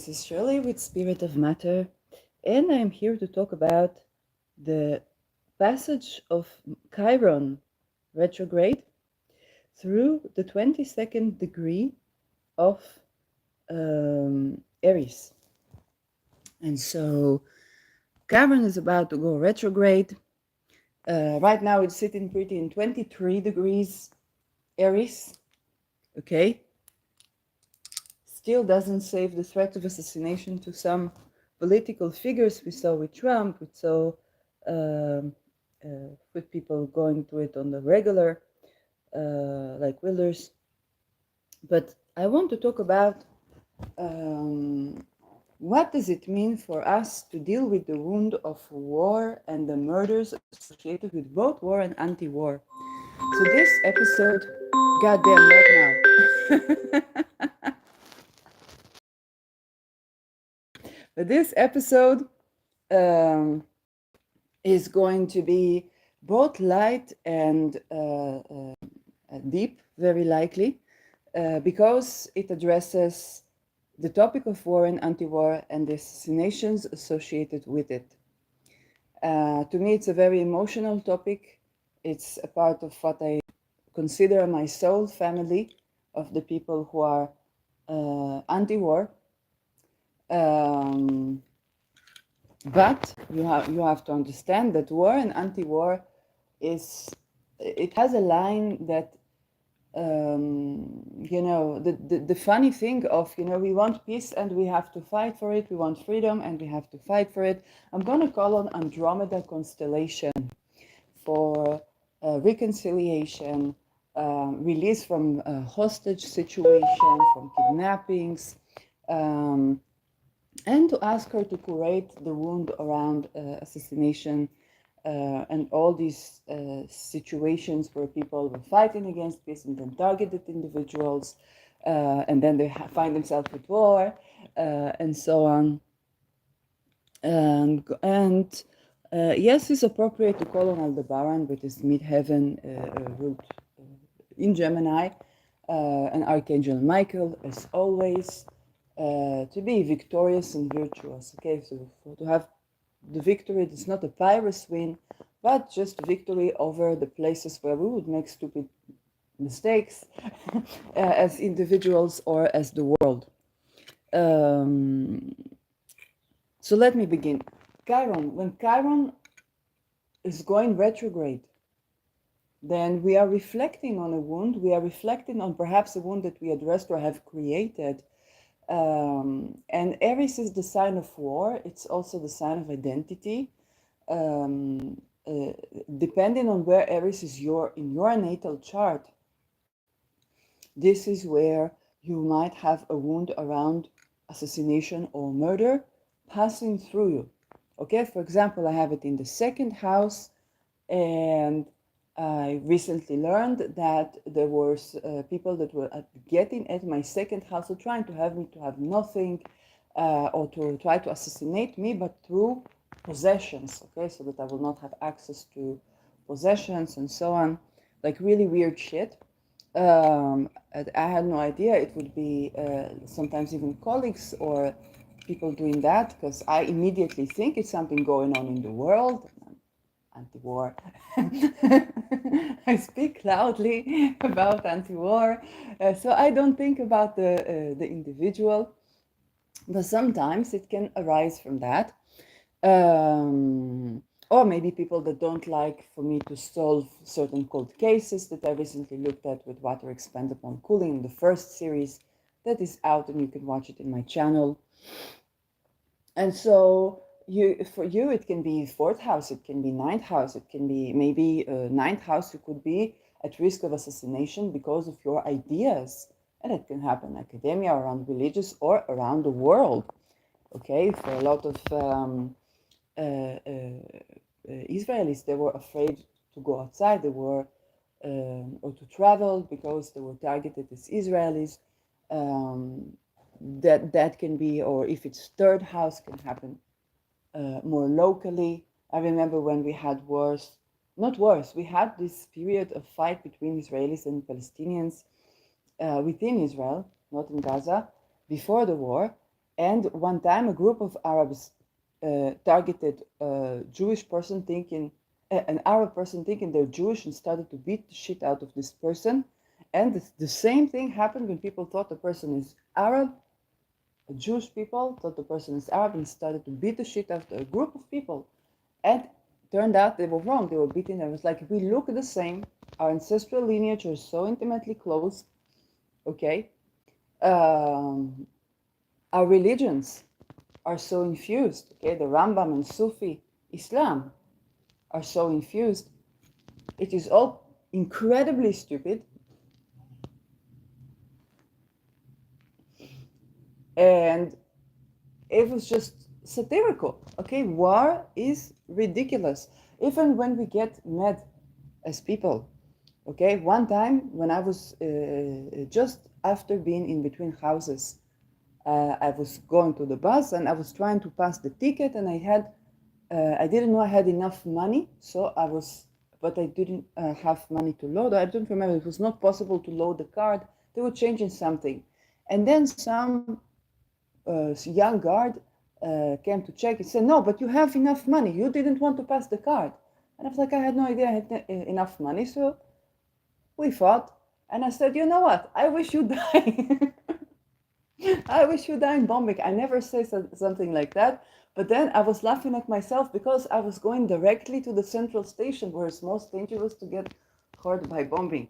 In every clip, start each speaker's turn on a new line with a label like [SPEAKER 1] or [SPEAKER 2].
[SPEAKER 1] This is Shirley with Spirit of Matter, and I'm here to talk about the passage of Chiron retrograde through the 22nd degree of Aries. And so Chiron is about to go retrograde. Right now it's sitting pretty in 23 degrees Aries. Okay. Still doesn't save the threat of assassination to some political figures. We saw with Trump, we saw um, with people going to it on the regular, like Wilders. But I want to talk about what does it mean for us to deal with the wound of war and the murders associated with both war and anti-war. So this episode, goddamn right now. But this episode is going to be both light and deep, very likely, because it addresses the topic of war and anti-war and the assassinations associated with it. To me, it's a very emotional topic. It's a part of what I consider my soul family of the people who are anti-war. But you have to understand that war and anti-war it has a line that the funny thing of we want peace and we have to fight for it, we want freedom and we have to fight for it. I'm going to call on Andromeda constellation for reconciliation, release from hostage situation, from kidnappings, and to ask her to curate the wound around assassination and all these situations where people were fighting against peace and then targeted individuals, and then they find themselves with war, and so on. And yes, it's appropriate to call on Aldebaran with his midheaven root in Gemini, and Archangel Michael, as always, to be victorious and virtuous. Okay, so to have the victory, it's not a Pyrrhus win, but just victory over the places where we would make stupid mistakes as individuals or as the world. So let me begin. Chiron, when Chiron is going retrograde, then we are reflecting on a wound. We are reflecting on perhaps a wound that we addressed or have created. And Aries is the sign of war. It's also the sign of identity. Depending on where Aries is in your natal chart, this is where you might have a wound around assassination or murder passing through you. Okay, for example, I have it in the second house, and I recently learned that there were people that were getting at my second house, so trying to have me to have nothing, or to try to assassinate me, but through possessions, okay, so that I will not have access to possessions and so on, like really weird shit. I had no idea it would be sometimes even colleagues or people doing that, because I immediately think it's something going on in the world. Anti-war. I speak loudly about anti-war, so I don't think about the individual, but sometimes it can arise from that. Or maybe people that don't like for me to solve certain cold cases that I recently looked at with water expand upon cooling in the first series that is out, and you can watch it in my channel. And so for you, it can be fourth house, it can be ninth house, it can be maybe ninth house. You could be at risk of assassination because of your ideas, and it can happen in academia, around religious, or around the world. Okay, for a lot of Israelis, they were afraid to go outside. They were or to travel because they were targeted as Israelis. That can be, or if it's third house, can happen more locally. I remember when we had wars, not wars, we had this period of fight between Israelis and Palestinians within Israel, not in Gaza, before the war. And one time, a group of Arabs targeted a Jewish person thinking, an Arab person thinking they're Jewish, and started to beat the shit out of this person. And the same thing happened when people thought the person is Arab. Jewish people thought the person is Arab and started to beat the shit out of a group of people. And turned out they were wrong. They were beating them. It's like, we look the same. Our ancestral lineage are so intimately close. Okay. Our religions are so infused. Okay. The Rambam and Sufi Islam are so infused. It is all incredibly stupid. And it was just satirical. Okay, war is ridiculous. Even when we get mad as people. Okay, one time when I was just after being in between houses, I was going to the bus and I was trying to pass the ticket, and I didn't know I had enough money, so but I didn't have money to load. I don't remember. It was not possible to load the card. They were changing something, and then some young guard came to check. He said, "No, but you have enough money. You didn't want to pass the card." And I was like, I had no idea I had enough money, so we fought. And I said, you know what? I wish you die. I wish you die in bombing. I never say something like that. But then I was laughing at myself because I was going directly to the central station where it's most dangerous to get hurt by bombing.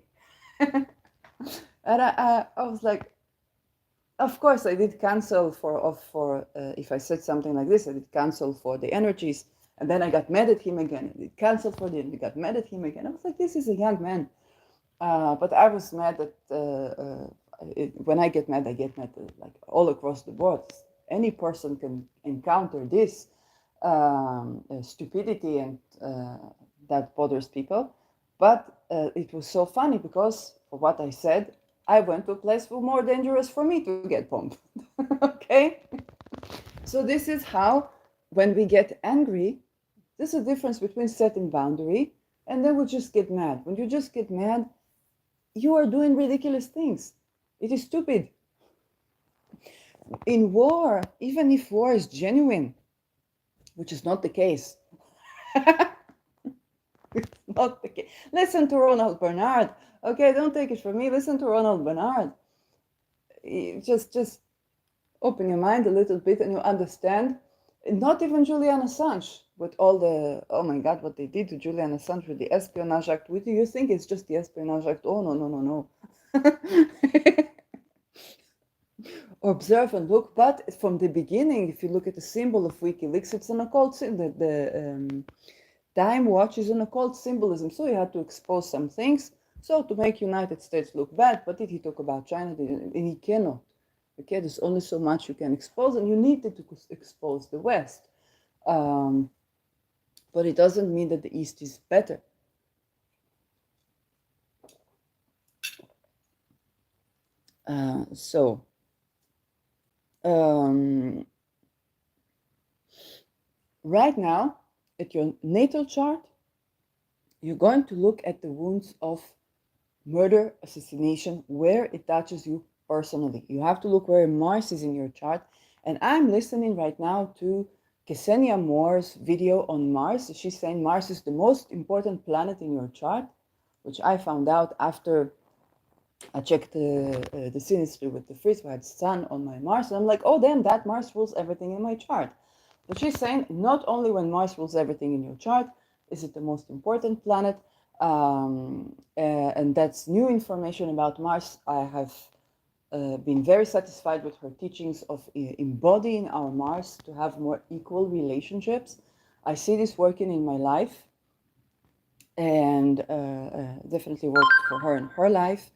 [SPEAKER 1] And I was like, of course, I did cancel for if I said something like this, I did cancel for the energies. And then I got mad at him again. I did cancel for the, and I got mad at him again. I was like, this is a young man. But I was mad at, when I get mad like all across the board. Any person can encounter this stupidity, and that bothers people. But it was so funny because for what I said, I went to a place more dangerous for me to get bombed. Okay? So this is how, when we get angry, there's a difference between setting boundary and then we just get mad. When you just get mad, you are doing ridiculous things. It is stupid. In war, even if war is genuine, which is not the case, it's not the case. Listen to Ronald Bernard. Okay, don't take it from me. Listen to Ronald Bernard. Just open your mind a little bit and you understand. Not even Julian Assange with all the, oh my God, what they did to Julian Assange with the Espionage Act. What do you think it's just the Espionage Act? Oh, no. Observe and look, but from the beginning, if you look at the symbol of WikiLeaks, it's an occult symbol. The Time Watch is an occult symbolism, so he had to expose some things, so to make United States look bad. But did he talk about China? And he cannot. Okay, there's only so much you can expose, and you needed to expose the West. But it doesn't mean that the East is better. Right now, at your natal chart, you're going to look at the wounds of murder, assassination, where it touches you personally. You have to look where Mars is in your chart. And I'm listening right now to Ksenia Moore's video on Mars. She's saying Mars is the most important planet in your chart, which I found out after I checked the synastry with the Fritz, who had Sun on my Mars. And I'm like, oh, damn, that Mars rules everything in my chart. But she's saying not only when Mars rules everything in your chart is it the most important planet, and that's new information about Mars. I have been very satisfied with her teachings of embodying our Mars to have more equal relationships. I see this working in my life, and definitely worked for her in her life.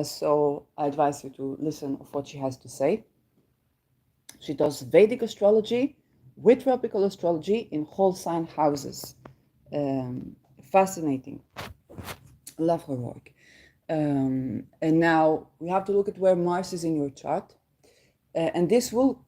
[SPEAKER 1] So I advise you to listen of what she has to say. She does Vedic astrology with tropical astrology in whole sign houses. Fascinating. Love her work. And now we have to look at where Mars is in your chart. And this will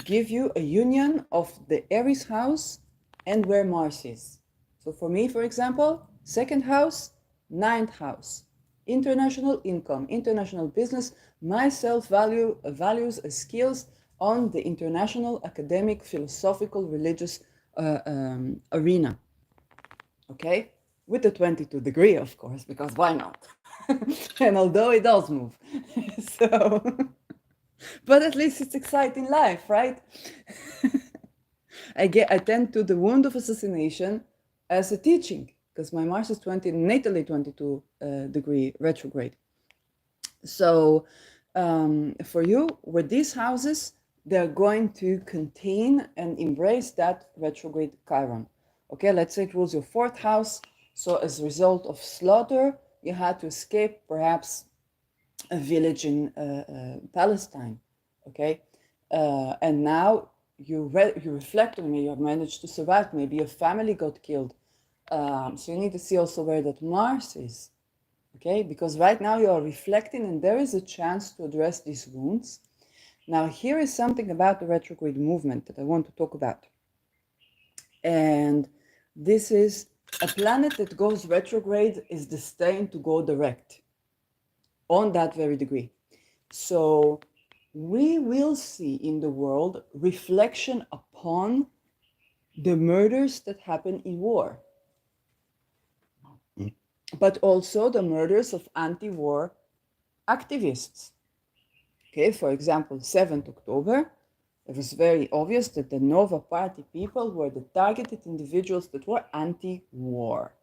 [SPEAKER 1] give you a union of the Aries house and where Mars is. So for me, for example, 2nd house, 9th house. International income, international business, my self-value, values, skills, on the international, academic, philosophical, religious arena. Okay? With the 22 degree, of course, because why not? And although it does move. So, but at least it's exciting life, right? I tend to the wound of assassination as a teaching, because my Mars is natally 22 degree retrograde. So for you, with these houses, they're going to contain and embrace that retrograde Chiron. Okay, let's say it was your fourth house. So as a result of slaughter, you had to escape perhaps a village in Palestine. Okay, and now you reflect on me. You have managed to survive. Maybe your family got killed. So you need to see also where that Mars is. Okay, because right now you are reflecting and there is a chance to address these wounds. Now, here is something about the retrograde movement that I want to talk about. And this is a planet that goes retrograde is destined to go direct on that very degree. So we will see in the world reflection upon the murders that happen in war, but also the murders of anti-war activists. Okay, for example, 7th October, it was very obvious that the Nova Party people were the targeted individuals that were anti-war.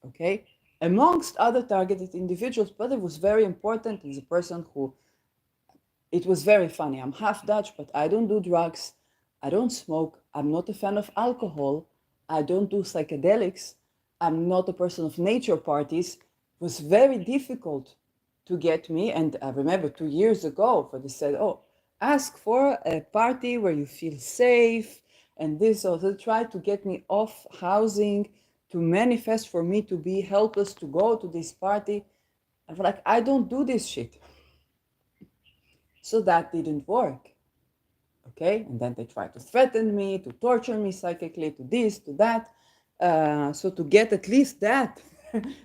[SPEAKER 1] Okay, amongst other targeted individuals, but it was very important as a person who, it was very funny. I'm half Dutch, but I don't do drugs. I don't smoke. I'm not a fan of alcohol. I don't do psychedelics. I'm not a person of nature parties. It was very difficult to get me. And I remember 2 years ago, for they said, oh, ask for a party where you feel safe. And this also tried to get me off housing, to manifest for me to be helpless to go to this party. I'm like, I don't do this shit. So that didn't work. Okay, and then they tried to threaten me, to torture me psychically, to this, to that. So to get at least that,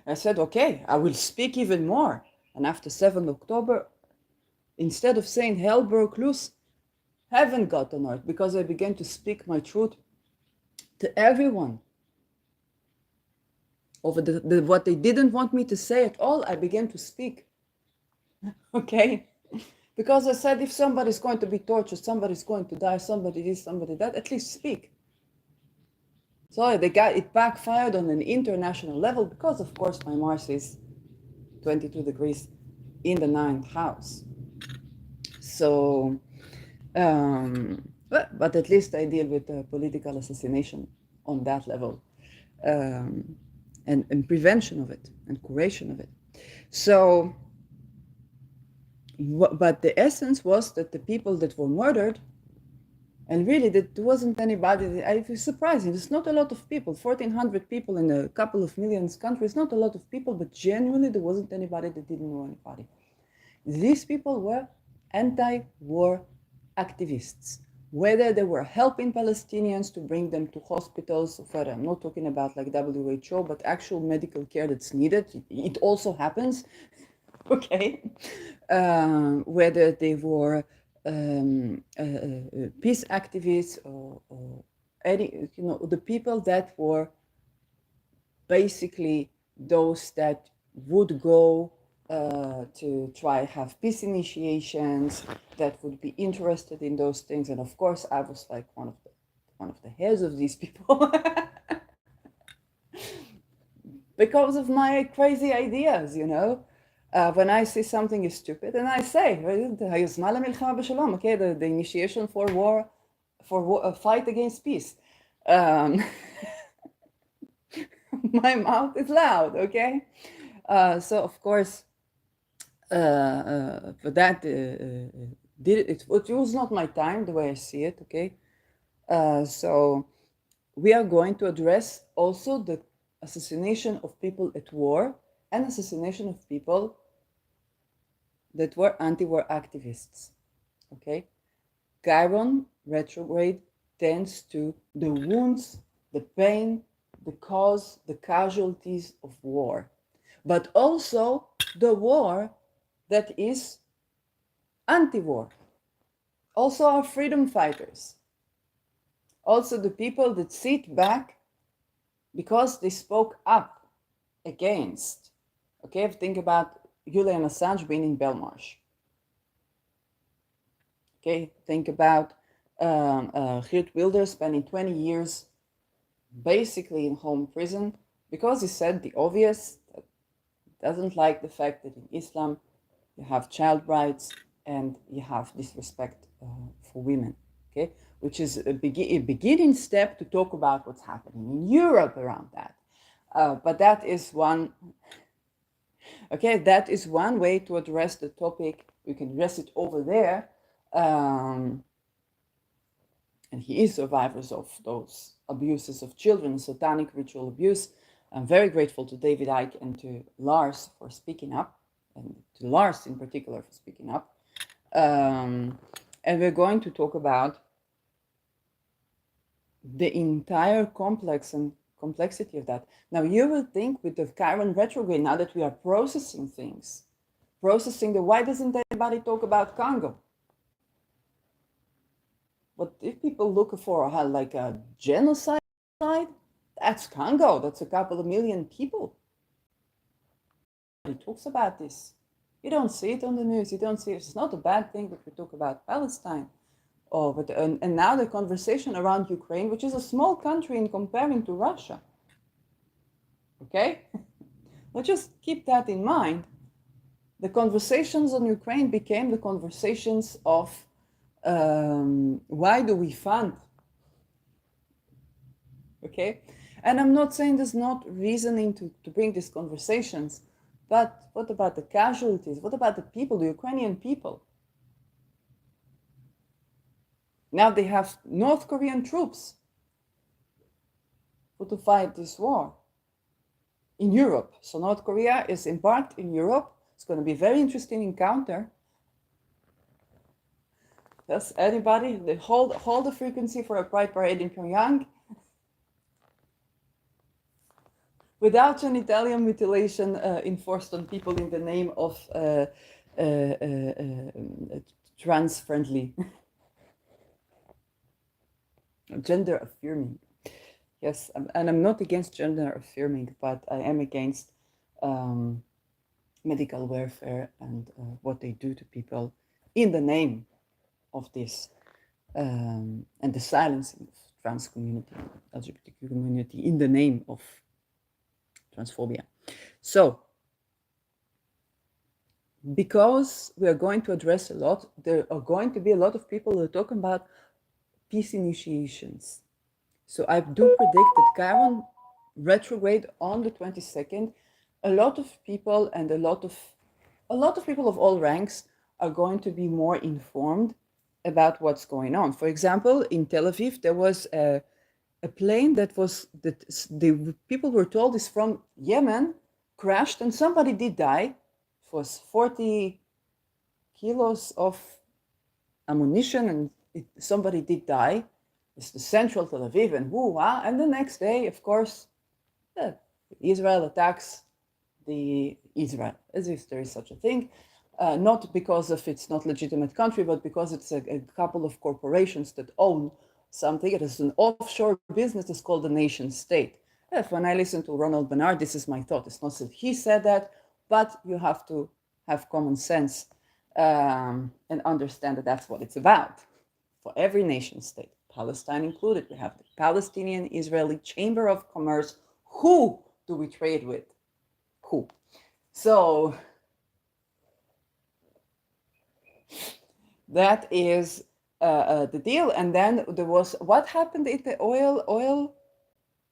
[SPEAKER 1] I said, okay, I will speak even more. And after 7th October, instead of saying hell broke loose, heaven got on earth, because I began to speak my truth to everyone. Over what they didn't want me to say at all, I began to speak. Okay? Because I said, if somebody's going to be tortured, somebody's going to die, somebody this, somebody that, at least speak. So it backfired on an international level because, of course, my Mars is 22 degrees in the 9th house. So, but at least I deal with political assassination on that level, and prevention of it and curation of it. So, but the essence was that the people that were murdered, and really, there wasn't anybody. It was surprising. There's not a lot of people. 1,400 people in a couple of millions countries. Not a lot of people, but genuinely, there wasn't anybody that didn't know anybody. These people were anti-war activists. Whether they were helping Palestinians to bring them to hospitals, I'm not talking about like WHO, but actual medical care that's needed. It also happens. Okay, whether they were peace activists or any, the people that were basically those that would go to try have peace initiations, that would be interested in those things. And of course, I was like one of the heads of these people. Because of my crazy ideas, when I see something is stupid, and I say, okay, the initiation for war, a fight against peace. My mouth is loud, okay? So of course, for that, it was not my time, the way I see it, okay? So we are going to address also the assassination of people at war and assassination of people that were anti-war activists. Okay, Chiron retrograde tends to the wounds, the pain, the cause, the casualties of war, but also the war that is anti-war. Also our freedom fighters. Also the people that sit back because they spoke up against. Okay, think about Julian Assange being in Belmarsh. Okay, think about Geert Wilders spending 20 years basically in home prison because he said the obvious, that doesn't like the fact that in Islam you have child rights and you have disrespect for women. Okay, which is a beginning step to talk about what's happening in Europe around that. But that is one. Okay, that is one way to address the topic. You can address it over there. And he is survivors of those abuses of children, satanic ritual abuse. I'm very grateful to David Icke and to Lars for speaking up, and to Lars in particular for speaking up. And we're going to talk about the entire complexity of that. Now, you will think with the Chiron retrograde, now that we are processing things, why doesn't anybody talk about Congo? But if people look for like a genocide, that's Congo. That's a couple of million people. He talks about this. You don't see it on the news. You don't see it. It's not a bad thing that we talk about Palestine. Oh, but and now the conversation around Ukraine, which is a small country in comparing to Russia. Okay, let's just keep that in mind. The conversations on Ukraine became the conversations of why do we fund? Okay, and I'm not saying there's not reasoning to bring these conversations, but what about the casualties? What about the people, the Ukrainian people? Now they have North Korean troops to fight this war in Europe. So North Korea is embarked in Europe. It's going to be a very interesting encounter. Yes, anybody? They hold the frequency for a pride parade in Pyongyang without genitalium mutilation enforced on people in the name of trans-friendly, gender affirming. Yes, and I'm not against gender affirming, but I am against medical welfare and what they do to people in the name of this, and the silencing of trans community, LGBTQ community in the name of transphobia. So, because we are going to address a lot, there are going to be a lot of people who are talking about peace initiations. So I do predict that Chiron retrograde on the 22nd, a lot of people and a lot of people of all ranks are going to be more informed about what's going on. For example, in Tel Aviv, there was a plane that the people were told is from Yemen, crashed, and somebody did die. It was 40 kilos of ammunition, and somebody did die. It's the central Tel Aviv, and woo-wah. And the next day, of course, Israel attacks the Israel, as if there is such a thing. Not because of it's not legitimate country, but because it's a couple of corporations that own something. It is an offshore business. It's called the nation state. When I listen to Ronald Bernard, this is my thought. It's not that he said that, but you have to have common sense and understand that that's what it's about. For every nation state, Palestine included, we have the Palestinian-Israeli Chamber of Commerce. Who do we trade with? Who? So that is the deal. And then there was what happened in the oil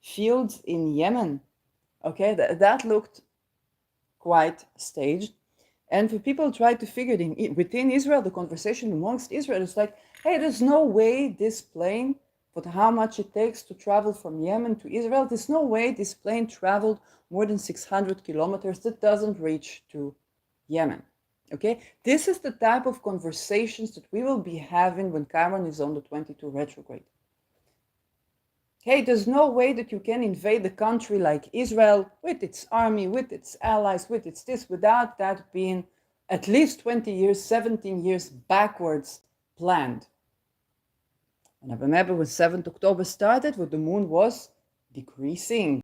[SPEAKER 1] fields in Yemen. Okay, that looked quite staged. And for people try to figure it within Israel, the conversation amongst Israel is like, hey, there's no way this plane, for how much it takes to travel from Yemen to Israel, there's no way this plane traveled more than 600 kilometers. That doesn't reach to Yemen. Okay, this is the type of conversations that we will be having when Chiron is on the 22 retrograde. Hey, there's no way that you can invade the country like Israel with its army, with its allies, with its this, without that being at least 20 years, 17 years backwards planned. And I remember when 7th October started, when the moon was decreasing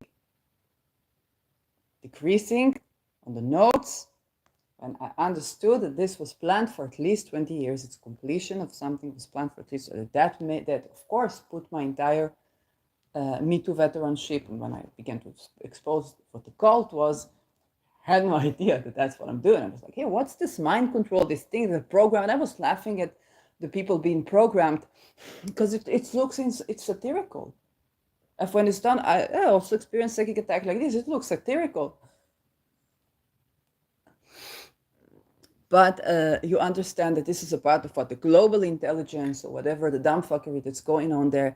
[SPEAKER 1] on the notes, and I understood that this was planned for at least 20 years. Its completion of something was planned for at least that of course put my entire Me Too veteranship, and when I began to expose what the cult was, I had no idea that that's what I'm doing. I was like, hey, what's this mind control, this thing, the program? And I was laughing at the people being programmed because it looks, it's satirical. And when it's done, I also experienced psychic attack like this. It looks satirical. But you understand that this is a part of what the global intelligence or whatever the dumbfuckery that's going on there,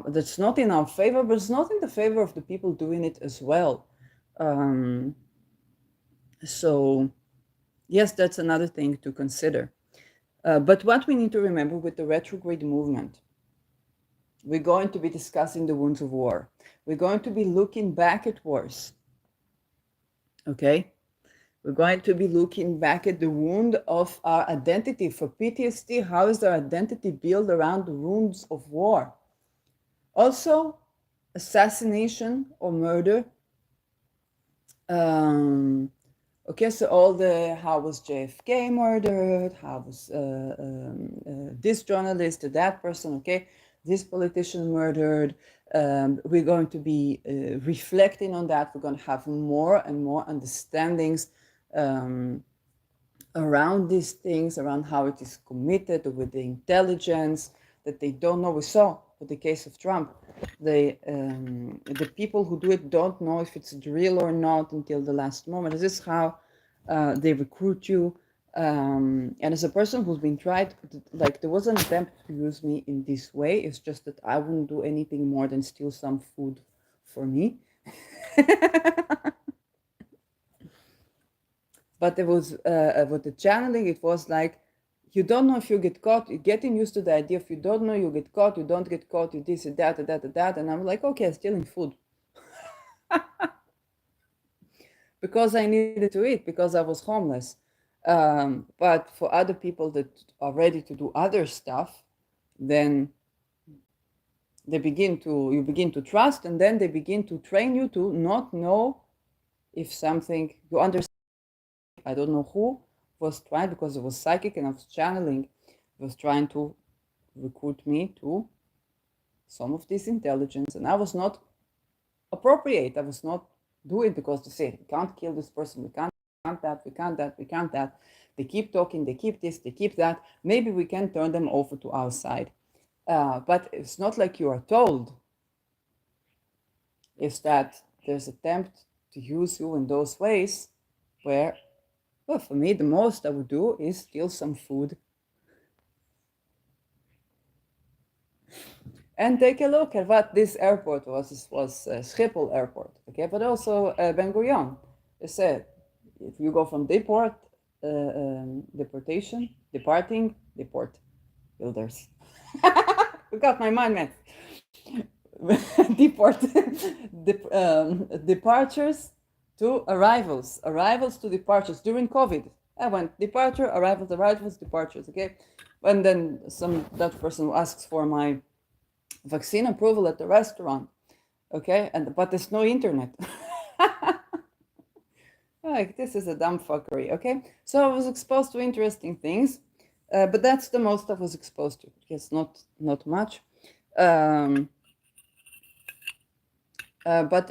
[SPEAKER 1] that's not in our favor, but it's not in the favor of the people doing it as well. So yes, that's another thing to consider. But what we need to remember with the retrograde movement, we're going to be discussing the wounds of war. We're going to be looking back at wars. Okay? We're going to be looking back at the wound of our identity. For PTSD, how is our identity built around the wounds of war? Also, assassination or murder. Okay, so all the, how was JFK murdered? How was this journalist or that person? Okay, this politician murdered. We're going to be reflecting on that. We're going to have more and more understandings around these things, around how it is committed with the intelligence that they don't know. We saw with the case of Trump, the people who do it don't know if it's real or not until the last moment. This is how they recruit you. And as a person who's been tried, like there was an attempt to use me in this way. It's just that I wouldn't do anything more than steal some food for me. But there was with the channeling, it was like, you don't know if you get caught. You're getting used to the idea if you don't know you get caught, you don't get caught, you this and that and that and that. And I'm like, okay, I'm stealing food. Because I needed to eat, because I was homeless. But for other people that are ready to do other stuff, then you begin to trust, and then they begin to train you to not know if something, you understand. I don't know who was trying, because it was psychic and I was channeling, was trying to recruit me to some of this intelligence, and I was not appropriate. I was not doing it because they say, we can't kill this person, we can't that, we can't that, we can't that. They keep talking, they keep this, they keep that. Maybe we can turn them over to our side. But it's not like you are told. It's that there's attempt to use you in those ways where, well, for me, the most I would do is steal some food and take a look at what this airport was. This was Schiphol Airport, okay, but also Ben Gurion. They said, if you go from deport, deport builders. We got my mind, man. Departures to arrivals to departures during COVID. I went departure, arrivals, departures, okay? And then that person asks for my vaccine approval at the restaurant, okay? But there's no internet. Like, this is a dumb fuckery, okay? So I was exposed to interesting things, but that's the most I was exposed to. Yes, not much. But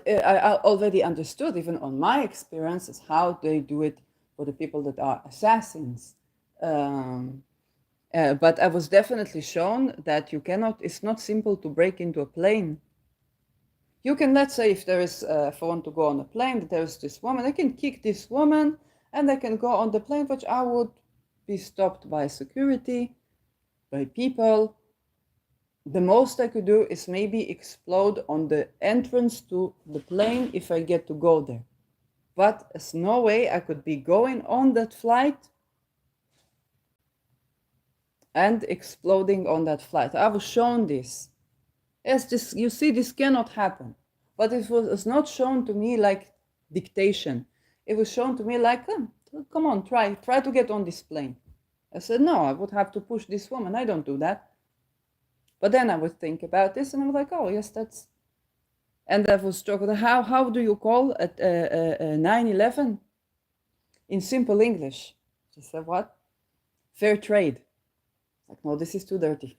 [SPEAKER 1] I already understood, even on my experiences, how they do it for the people that are assassins. But I was definitely shown that it's not simple to break into a plane. You can, let's say, if there is, if I want to go on a plane, that there's this woman, I can kick this woman and I can go on the plane, which I would be stopped by security, by people. The most I could do is maybe explode on the entrance to the plane if I get to go there. But there's no way I could be going on that flight and exploding on that flight. I was shown this. Yes, you see, this cannot happen. But it was not shown to me like dictation. It was shown to me like, come on, try to get on this plane. I said, no, I would have to push this woman. I don't do that. But then I would think about this and I was like, oh, yes, that's. And I was talking, how do you call it 9/11 in simple English? She said, what? Fair trade. Like, no, this is too dirty.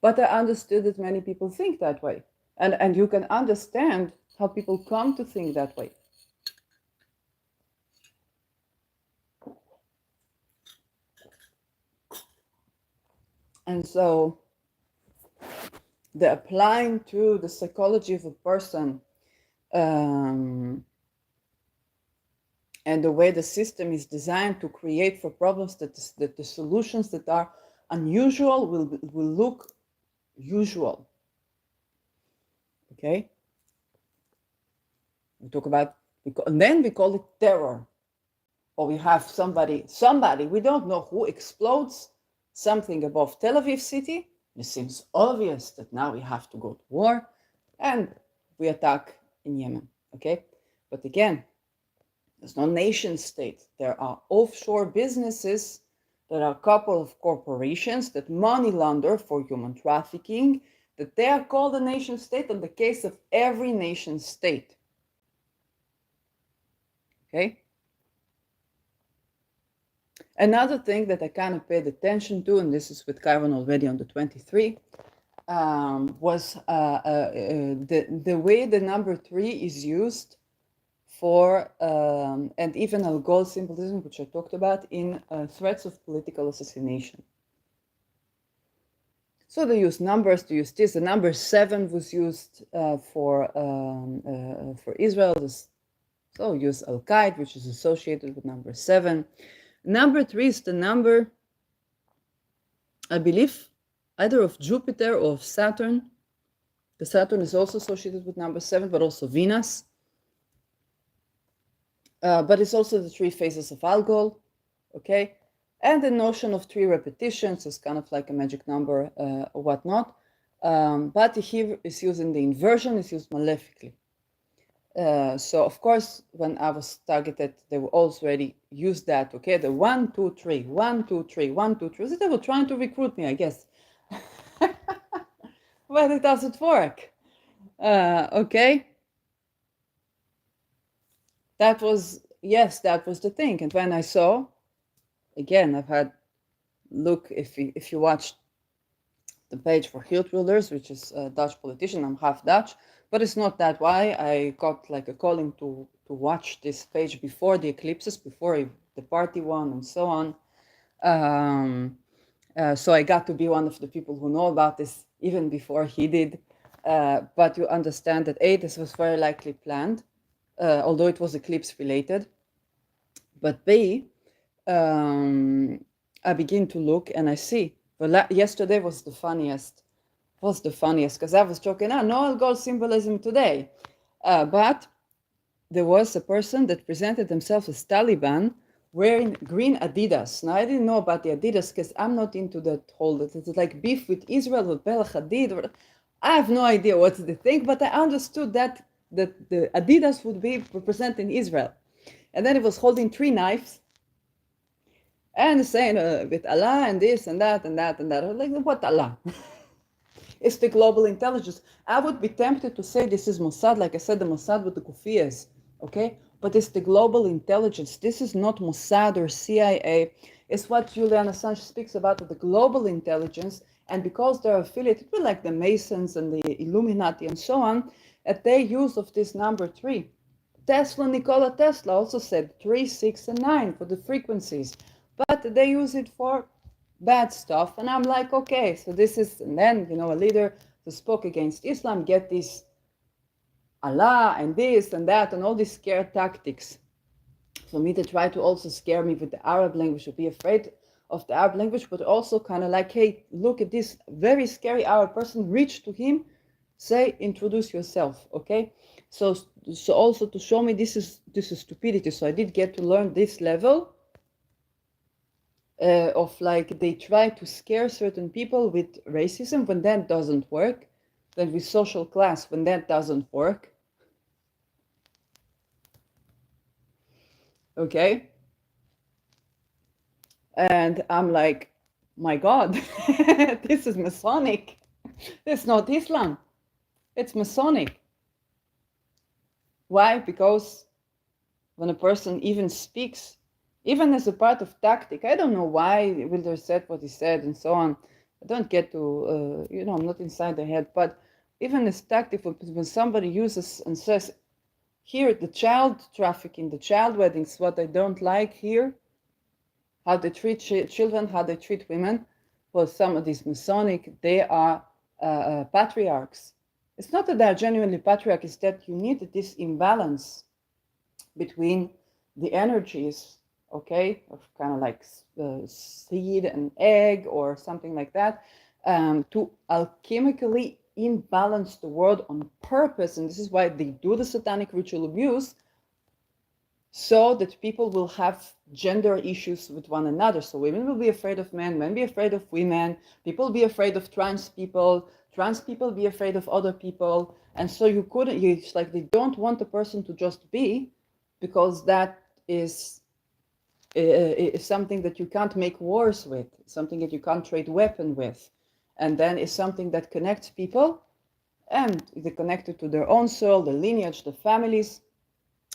[SPEAKER 1] But I understood that many people think that way. And you can understand how people come to think that way. And so the applying to the psychology of a person and the way the system is designed to create for problems that the solutions that are unusual will look usual. Okay? We talk about, and then we call it terror. Or we have somebody, we don't know who, explodes something above Tel Aviv city. It seems obvious that now we have to go to war, and we attack in Yemen. Okay? But again, there's no nation state. There are offshore businesses. There are a couple of corporations that money launder for human trafficking, that they are called a nation state in the case of every nation state. Okay? Another thing that I kind of paid attention to, and this is with chiron already on the 23, was the way the number 3 is used for, and even Algol symbolism, which I talked about, in threats of political assassination. So they use numbers to use this. The number 7 was used for Israel. So use Al-Qaeda, which is associated with number 7. Number 3 is the number, I believe, either of Jupiter or of Saturn. The Saturn is also associated with number 7, but also Venus. But it's also the 3 phases of Algol, okay? And the notion of 3 repetitions is kind of like a magic number or whatnot. But here is used in the inversion, is used malefically. So of course, when I was targeted, they were already used that, okay? The 1, 2, 3, 1, 2, 3, 1, 2, 3. So they were trying to recruit me, I guess. But it doesn't work. Okay? That was the thing. And when I saw, again, I've had, look, if you watch the page for Hilt Wilders, which is a Dutch politician, I'm half Dutch, but it's not that why I got like a calling to watch this page before the eclipses, before the party won and so on. So I got to be one of the people who know about this even before he did. But you understand that A, this was very likely planned, although it was eclipse related. But B, I begin to look and I see. Well, yesterday was the funniest. Because I was joking, no Algol symbolism today. But there was a person that presented themselves as Taliban wearing green Adidas. Now, I didn't know about the Adidas because I'm not into that whole, it's like beef with Israel, with Bella Hadid. I have no idea what they think, but I understood that the Adidas would be representing Israel. And then it was holding 3 knives and saying with Allah and this and that and that and that. I was like, what Allah? It's the global intelligence. I would be tempted to say this is Mossad, like I said, the Mossad with the kufiyas, okay? But it's the global intelligence. This is not Mossad or CIA. It's what Julian Assange speaks about, the global intelligence. And because they're affiliated with like the Masons and the Illuminati and so on, at their use of this number 3. Nikola Tesla also said 3, 6, and 9 for the frequencies. But they use it for bad stuff. And I'm like, okay, so this is, and then, a leader who spoke against Islam, get this Allah and this and that and all these scare tactics for me to try to also scare me with the Arab language, to be afraid of the Arab language, but also kind of like, hey, look at this very scary Arab person, reach to him, say, introduce yourself, okay? So also to show me this is stupidity. So I did get to learn this level of like they try to scare certain people with racism when that doesn't work, then with social class when that doesn't work. Okay? And I'm like, my God, this is Masonic. It's not Islam. It's Masonic. Why? Because when a person even speaks, even as a part of tactic, I don't know why Wilder said what he said and so on. I don't get to, I'm not inside the head, but even as tactic, when somebody uses and says, here, the child trafficking, the child weddings, what I don't like here, how they treat children, how they treat women, well, some of these Masonic, they are patriarchs. It's not that they're genuinely patriarchs, it's that you need this imbalance between the energies, okay, of kind of like seed and egg or something like that, to alchemically imbalance the world on purpose. And this is why they do the satanic ritual abuse, so that people will have gender issues with one another. So women will be afraid of men be afraid of women, people be afraid of trans people be afraid of other people. And so it's like they don't want a person to just be, because that is something that you can't make wars with, something that you can't trade weapon with. And then it's something that connects people, and they're connected to their own soul, the lineage, the families,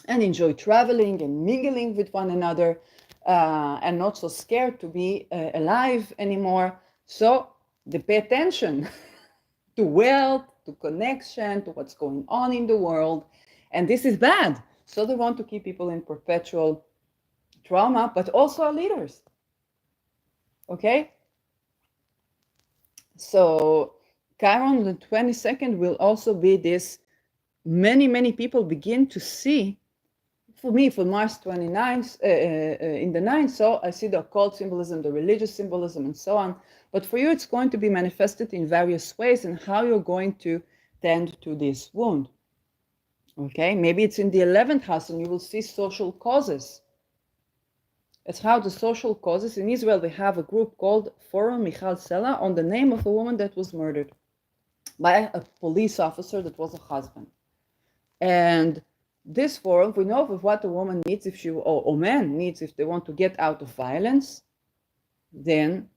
[SPEAKER 1] and enjoy traveling and mingling with one another, and not so scared to be alive anymore. So they pay attention to wealth, to connection, to what's going on in the world. And this is bad. So they want to keep people in perpetual trauma, but also our leaders. Okay? So Chiron, the 22nd, will also be this, many people begin to see, for me, for Mars 29th, in the 9th, so I see the occult symbolism, the religious symbolism, and so on. But for you, it's going to be manifested in various ways, and how you're going to tend to this wound. Okay, maybe it's in the 11th house, and you will see social causes. It's how the social causes. In Israel, we have a group called Forum Michal Sela, on the name of a woman that was murdered by a police officer that was a husband. And this forum, we know of what a woman needs if she, or man needs if they want to get out of violence. Then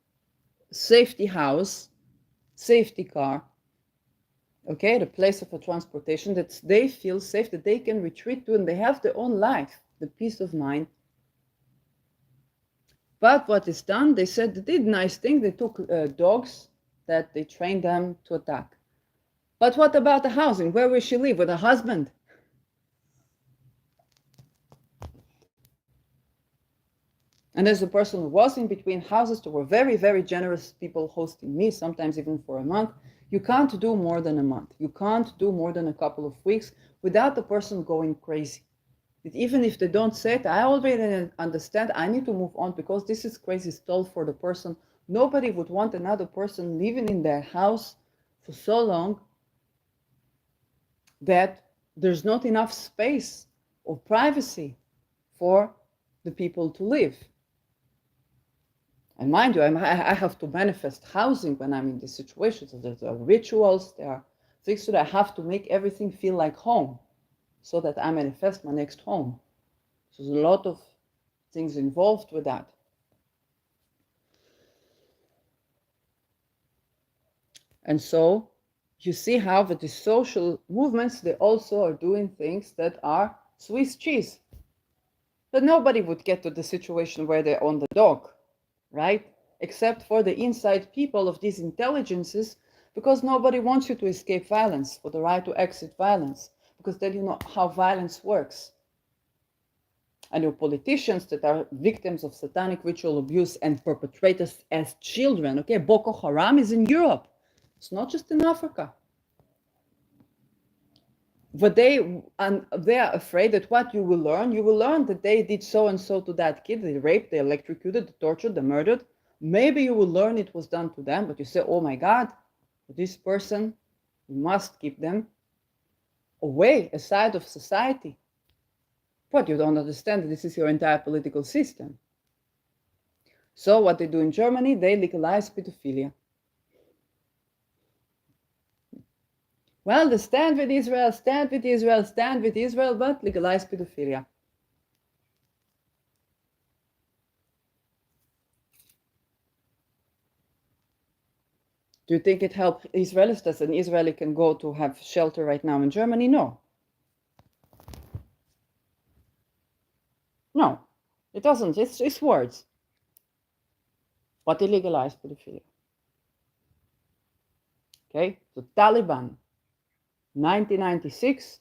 [SPEAKER 1] safety house, safety car, okay, the place of a transportation that they feel safe, that they can retreat to, and they have their own life, the peace of mind. But what is done, they said they did nice thing, they took dogs that they trained them to attack. But what about the housing? Where will she live? With a husband? And as a person who was in between houses, there were very generous people hosting me, sometimes even for a month. You can't do more than a month. You can't do more than a couple of weeks without the person going crazy. But even if they don't say it, I already understand I need to move on, because this is crazy toll for the person. Nobody would want another person living in their house for so long that there's not enough space or privacy for the people to live. And mind you, I have to manifest housing when I'm in this situation. So there are rituals, there are things that I have to make everything feel like home, so that I manifest my next home. So there's a lot of things involved with that. And so you see how with the social movements, they also are doing things that are Swiss cheese. But nobody would get to the situation where they own the dog, right? Except for the inside people of these intelligences, because nobody wants you to escape violence, for the right to exit violence, because then you know how violence works. And your politicians that are victims of satanic ritual abuse and perpetrators as children, okay? Boko Haram is in Europe. It's not just in Africa. But they are afraid that what you will learn that they did so and so to that kid. They raped, they electrocuted, they tortured, they murdered. Maybe you will learn it was done to them, but you say, oh my God, this person, we must keep them away, aside of society. But you don't understand that this is your entire political system. So what they do in Germany, they legalize pedophilia. Well, they stand with Israel, stand with Israel, stand with Israel, but legalize pedophilia. Do you think it helped Israelis that an Israeli can go to have shelter right now in Germany? No. No, it doesn't. It's words. But it legalized pedophilia. Okay, so Taliban, 1996,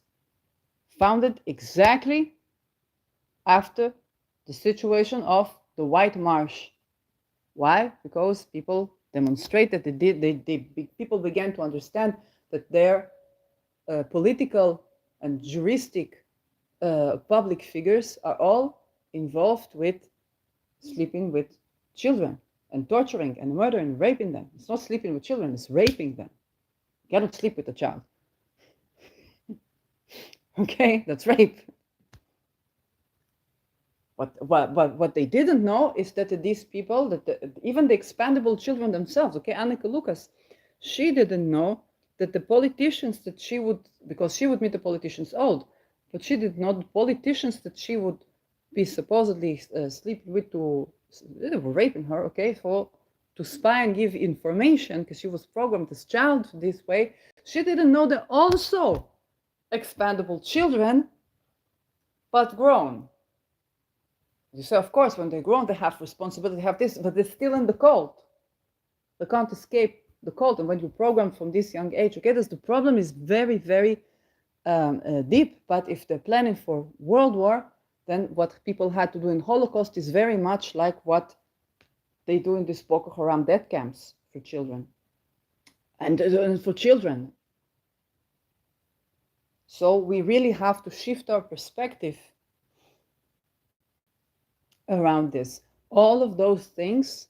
[SPEAKER 1] founded exactly after the situation of the White March. Why? Because people demonstrated, people began to understand that their political and juristic public figures are all involved with sleeping with children and torturing and murdering and raping them. It's not sleeping with children, it's raping them. You cannot sleep with a child. Okay, that's rape. What they didn't know is that these people, even the expandable children themselves, okay, Annika Lucas, she didn't know that the politicians that she would, because she would meet the politicians old, but she did not, the politicians that she would be supposedly sleeping with, they were raping her, okay, to spy and give information, because she was programmed as child this way. She didn't know that also expandable children, but grown. You say, of course, when they're grown, they have responsibility, they have this, but they're still in the cult. They can't escape the cult. And when you program from this young age, okay, the problem is very, very deep. But if they're planning for World War, then what people had to do in Holocaust is very much like what they do in these Boko Haram death camps for children. And for children. So we really have to shift our perspective around this. All of those things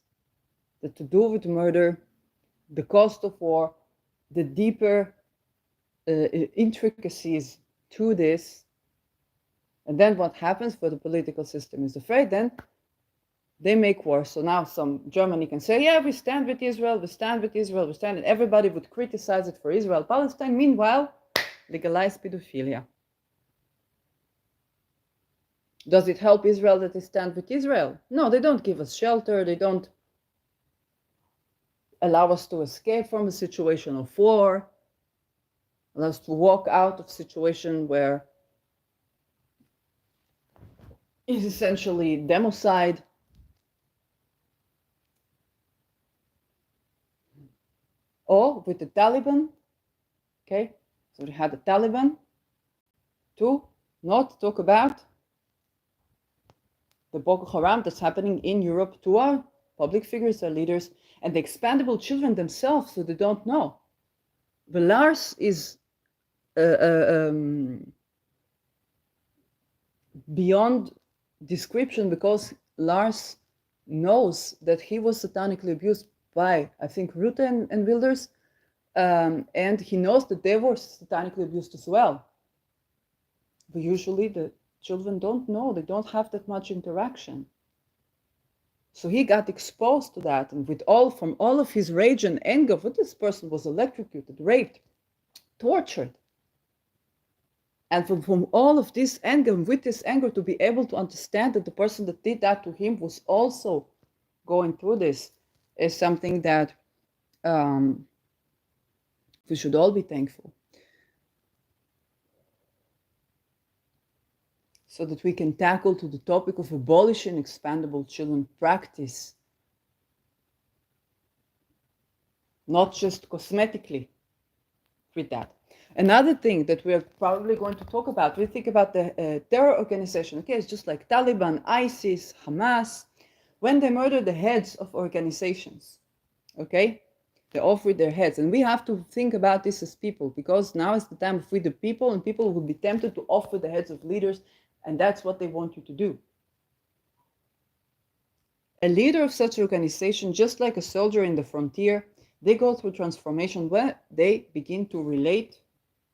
[SPEAKER 1] that to do with murder, the cost of war, the deeper intricacies to this, and then what happens for the political system is afraid, then they make war. So now Germany can say, yeah, we stand with Israel, we stand with Israel, we stand, and everybody would criticize it for Israel. Palestine, meanwhile, legalize pedophilia. Does it help Israel that they stand with Israel? No, they don't give us shelter, they don't allow us to escape from a situation of war, allow us to walk out of a situation where it's essentially democide. Or with the Taliban, okay, so we had the Taliban to not talk about the Boko Haram that's happening in Europe to our public figures, our leaders, and the expandable children themselves, so they don't know. The Lars is beyond description, because Lars knows that he was satanically abused by, I think, Rutte and Wilders, and he knows that they were satanically abused as well. But usually the children don't know, they don't have that much interaction. So he got exposed to that, and from all of his rage and anger, but this person was electrocuted, raped, tortured. And from all of this anger, and with this anger, to be able to understand that the person that did that to him was also going through this, is something that we should all be thankful. So that we can tackle to the topic of abolishing expandable children practice, not just cosmetically with that. Another thing that we're probably going to talk about, we think about the terror organization, okay, it's just like Taliban, ISIS, Hamas, when they murder the heads of organizations, okay, they off with their heads. And we have to think about this as people, because now is the time of we the people, and people will be tempted to off with the heads of leaders, and that's what they want you to do. A leader of such organization, just like a soldier in the frontier, they go through transformation where they begin to relate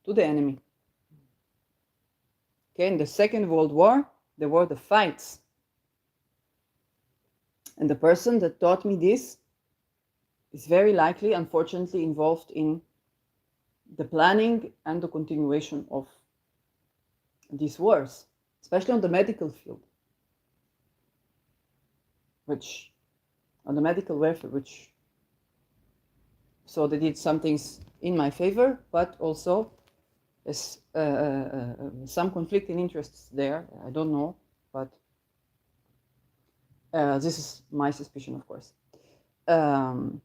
[SPEAKER 1] to the enemy. Okay, in the Second World War, there were the fights. And the person that taught me this is very likely, unfortunately, involved in the planning and the continuation of these wars, especially on the medical field, on the medical welfare, which So they did some things in my favor, but also some conflicting interests there. I don't know, but this is my suspicion, of course. And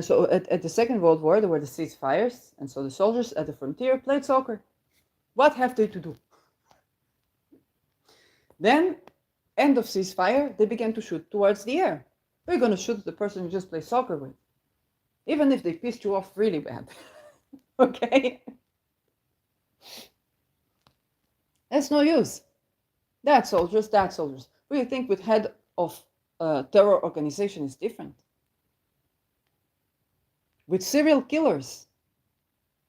[SPEAKER 1] so at the Second World War, there were the ceasefires, and so the soldiers at the frontier played soccer. What have they to do? Then, end of ceasefire, they began to shoot towards the air. We're going to shoot the person you just play soccer with, even if they pissed you off really bad. Okay? That's no use. That soldiers, that soldiers. We think with head of terror organization is different. With serial killers,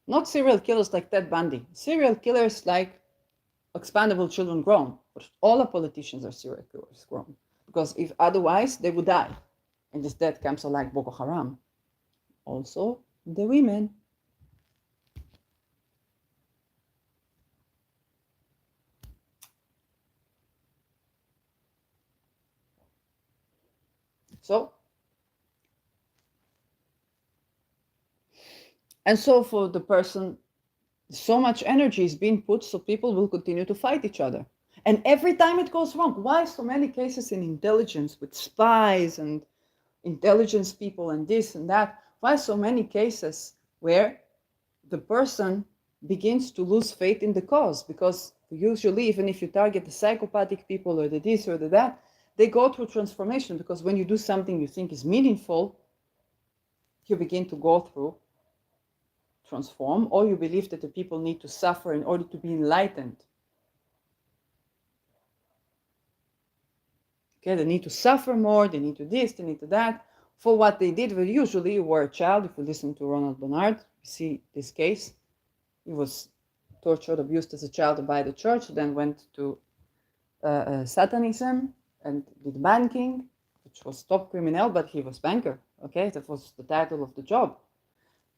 [SPEAKER 1] not serial killers like Ted Bundy, serial killers like expandable children grown. But all the politicians are serial killers grown. Because if otherwise, they would die. And these death camps are like Boko Haram. Also, the women. So, and so for the person, so much energy is being put so people will continue to fight each other. And every time it goes wrong, why so many cases in intelligence with spies and intelligence people and this and that? Why so many cases where the person begins to lose faith in the cause? Because usually, even if you target the psychopathic people or the this or the that, they go through transformation, because when you do something you think is meaningful, you begin to go through transform, or you believe that the people need to suffer in order to be enlightened. Okay, they need to suffer more, they need to this, they need to that, for what they did. Well, usually you were a child. If you listen to Ronald Bernard, you see this case. He was tortured, abused as a child by the church, then went to Satanism and did banking, which was top criminal, but he was banker. Okay, that was the title of the job.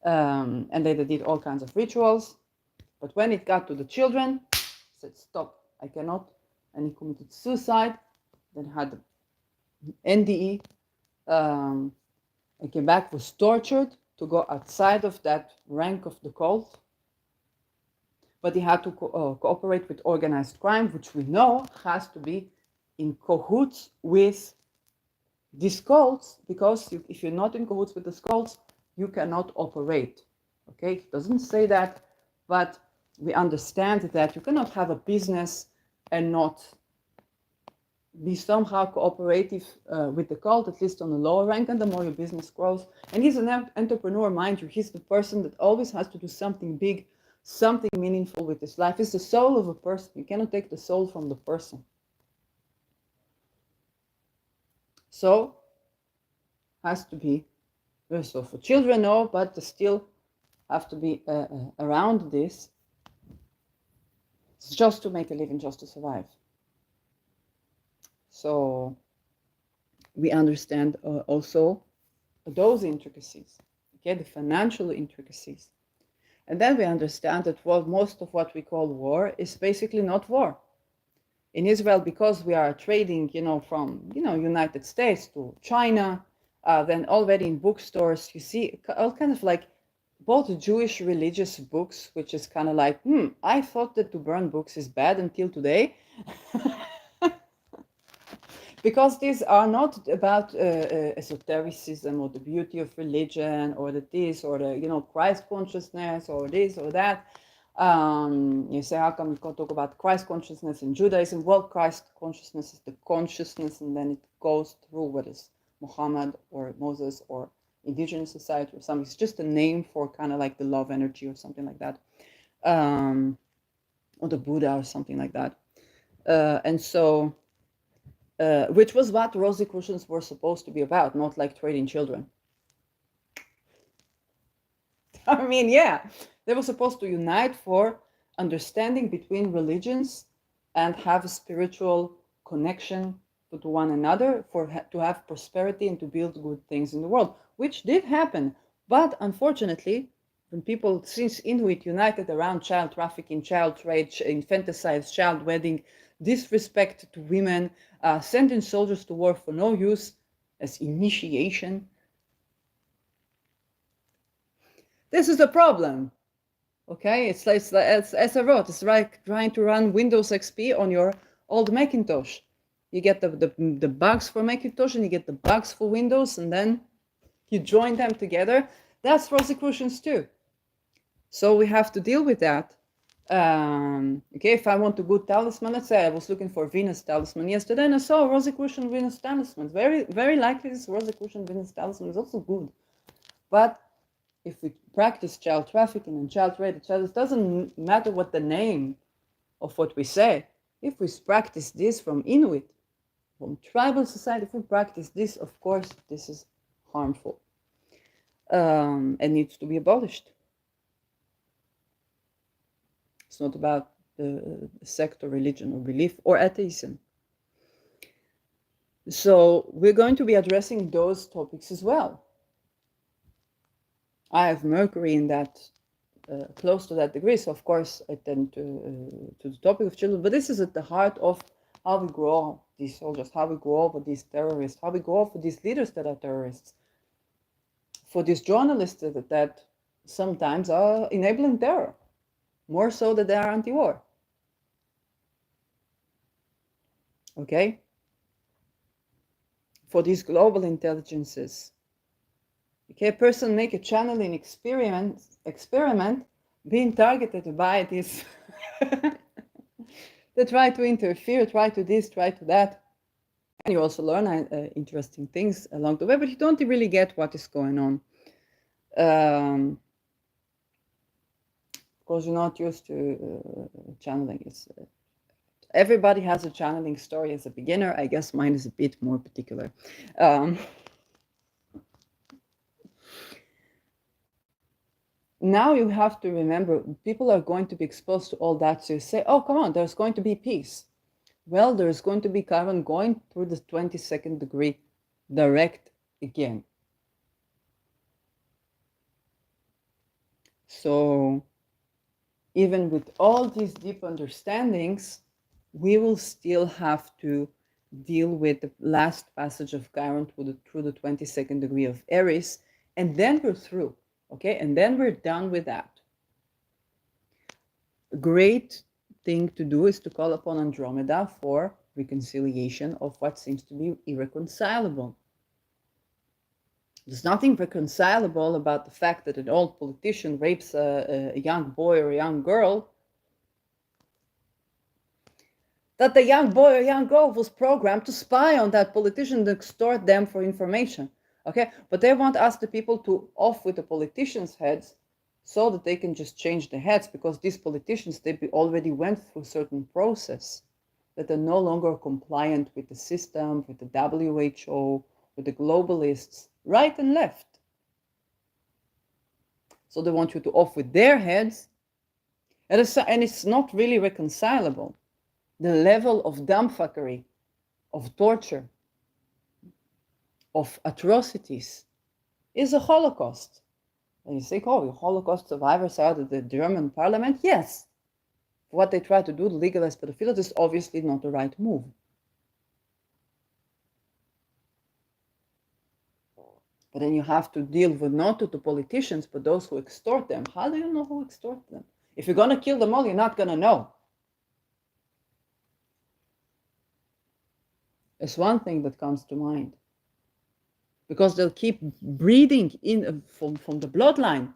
[SPEAKER 1] And they did all kinds of rituals. But when it got to the children, he said, stop, I cannot. And he committed suicide, then had NDE, and came back, was tortured to go outside of that rank of the cult. But he had to cooperate with organized crime, which we know has to be in cahoots with these cults, because if you're not in cahoots with the cults, you cannot operate. Okay, it doesn't say that, but we understand that you cannot have a business and not be somehow cooperative with the cult, at least on a lower rank, and the more your business grows. And he's an entrepreneur, mind you. He's the person that always has to do something big, something meaningful with his life. It's the soul of a person. You cannot take the soul from the person. So, has to be, so for children, no, but they still have to be around this. It's just to make a living, just to survive. So we understand also those intricacies, okay, the financial intricacies. And then we understand that most of what we call war is basically not war. In Israel, because we are trading, from, United States to China, then already in bookstores, you see all kinds of like both Jewish religious books, which is kind of like, I thought that to burn books is bad until today. Because these are not about esotericism or the beauty of religion or the this or the, Christ consciousness or this or that. You say, how come we can't talk about Christ consciousness in Judaism? Well, Christ consciousness is the consciousness, and then it goes through what is Muhammad or Moses or indigenous society or something. It's just a name for kind of like the love energy or something like that, or the Buddha or something like that. And so, which was what Rosicrucians were supposed to be about, not like trading children. I mean, yeah, they were supposed to unite for understanding between religions and have a spiritual connection to one another, to have prosperity and to build good things in the world, which did happen. But unfortunately, when people, since Inuit united around child trafficking, child trade, infanticide, child wedding, disrespect to women, sending soldiers to war for no use as initiation, This is the problem. Okay, it's as I wrote, it's like trying to run Windows XP on your old Macintosh. You get the bugs for Macintosh and you get the bugs for Windows, and then you join them together. That's Rosicrucians too. So we have to deal with that. Okay, if I want a good talisman, let's say I was looking for Venus talisman yesterday and I saw a Rosicrucian Venus talisman. Very likely this Rosicrucian Venus talisman is also good. But if we practice child trafficking and child rape, it doesn't matter what the name of what we say. If we practice this from Inuit, from tribal society, if we practice this, of course, this is harmful and needs to be abolished. It's not about the sect or religion or belief or atheism. So we're going to be addressing those topics as well. I have Mercury in that, close to that degree, so of course I tend to the topic of children, but this is at the heart of how we grow these soldiers, how we grow over these terrorists, how we grow over these leaders that are terrorists, for these journalists that sometimes are enabling terror, more so that they are anti-war. Okay? For these global intelligences. Okay, a person make a channeling experiment being targeted by this. They try to interfere, try to this, try to that. And you also learn interesting things along the way, but you don't really get what is going on. Because you're not used to channeling. Everybody has a channeling story as a beginner. I guess mine is a bit more particular. Now you have to remember, people are going to be exposed to all that. So you say, oh, come on, there's going to be peace. Well, there's going to be Chiron going through the 22nd degree direct again. So even with all these deep understandings, we will still have to deal with the last passage of Chiron through the 22nd degree of Aries, and then we're through. Okay, and then we're done with that. A great thing to do is to call upon Andromeda for reconciliation of what seems to be irreconcilable. There's nothing reconcilable about the fact that an old politician rapes a young boy or a young girl. That the young boy or young girl was programmed to spy on that politician and extort them for information. Okay, but they want us, the people, to off with the politicians' heads so that they can just change the heads, because these politicians, they already went through a certain process, that they're no longer compliant with the system, with the WHO, with the globalists, right and left. So they want you to off with their heads, and it's not really reconcilable. The level of dumbfuckery, of torture, of atrocities is a Holocaust. And you say, oh, Holocaust survivors out of the German parliament? Yes. What they try to do to legalize pedophilia is obviously not the right move. But then you have to deal with not to the politicians, but those who extort them. How do you know who extort them? If you're going to kill them all, you're not going to know. It's one thing that comes to mind. Because they'll keep breeding in from the bloodline,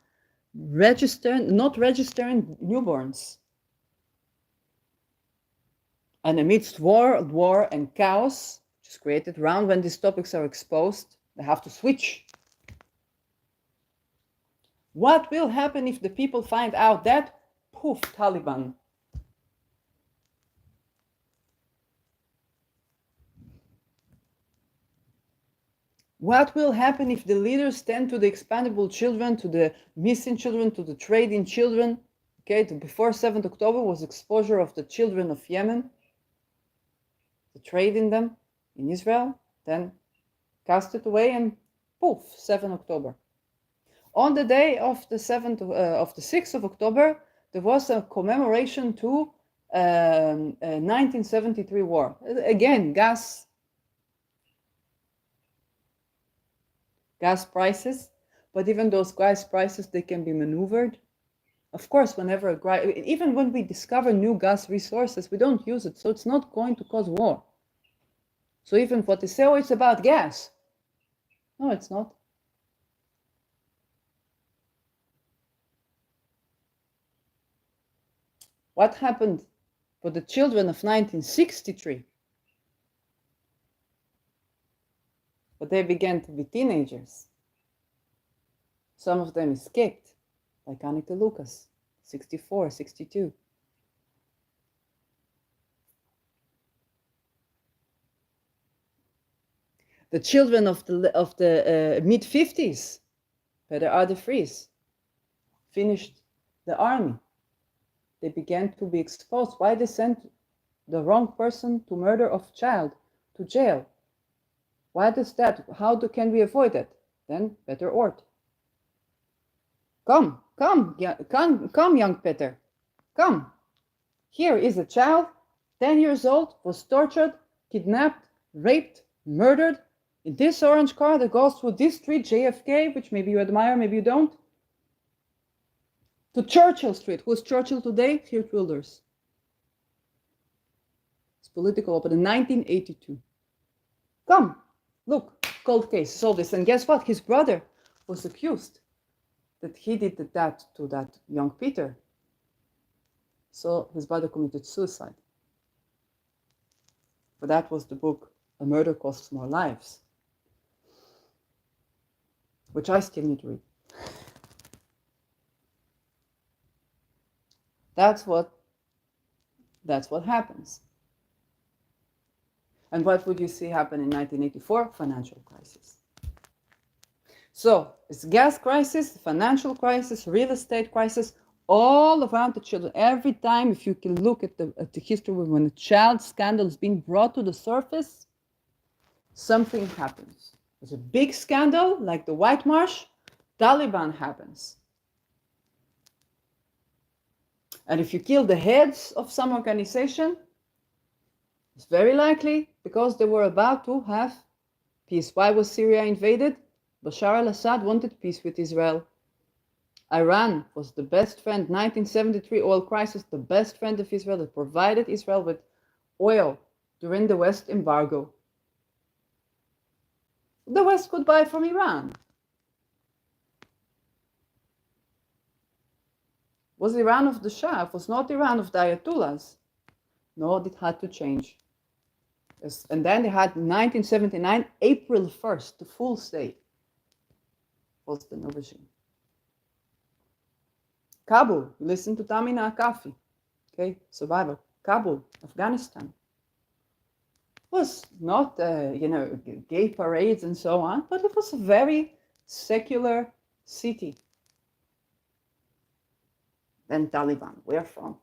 [SPEAKER 1] not registering newborns. And amidst war and chaos, which is created around when these topics are exposed, they have to switch. What will happen if the people find out that? Poof, Taliban. What will happen if the leaders tend to the expandable children, to the missing children, to the trading children? Okay, before 7th October was exposure of the children of Yemen, the trade in them in Israel, then cast it away and poof, 7th October. On the day of the 6th of October, there was a commemoration to 1973 war. Again, gas prices, But even those gas prices, they can be maneuvered. Of course, whenever even when we discover new gas resources, we don't use it, so it's not going to cause war. So even what they say, oh, it's about gas. No, it's not. What happened for the children of 1963? But they began to be teenagers. Some of them escaped, like Annika Lucas, 64, 62. The children of the mid-50s, Peter R. de Vries, finished the army. They began to be exposed. Why they sent the wrong person to murder of child to jail? Why does that? How can we avoid it? Then Peter Ort. Come, young Peter. Come. Here is a child, 10 years old, was tortured, kidnapped, raped, murdered, in this orange car that goes through this street, JFK, which maybe you admire, maybe you don't, to Churchill Street. Who's Churchill today? Geert Wilders. It's political, but in 1982. Come, look, cold case, all this. And guess what? His brother was accused that he did that to that young Peter. So his brother committed suicide. But that was the book, A Murder Costs More Lives, which I still need to read. That's what happens. And what would you see happen in 1984? Financial crisis. So it's gas crisis, financial crisis, real estate crisis, all around the children. Every time, if you can look at the history when a child scandal is being brought to the surface, something happens. There's a big scandal, like the White Marsh, Taliban happens. And if you kill the heads of some organization, it's very likely because they were about to have peace. Why was Syria invaded? Bashar al-Assad wanted peace with Israel. Iran was the best friend, 1973 oil crisis, the best friend of Israel that provided Israel with oil during the West embargo. The West could buy from Iran. Was Iran of the Shah? It was not Iran of the Ayatollahs. No, it had to change. Yes. And then they had 1979, April 1st, the Fool's Day, was the new regime. Kabul, listen to Tamina Akafi, okay, survivor. Kabul, Afghanistan. Was not, gay parades and so on, but it was a very secular city. Then Taliban, where from?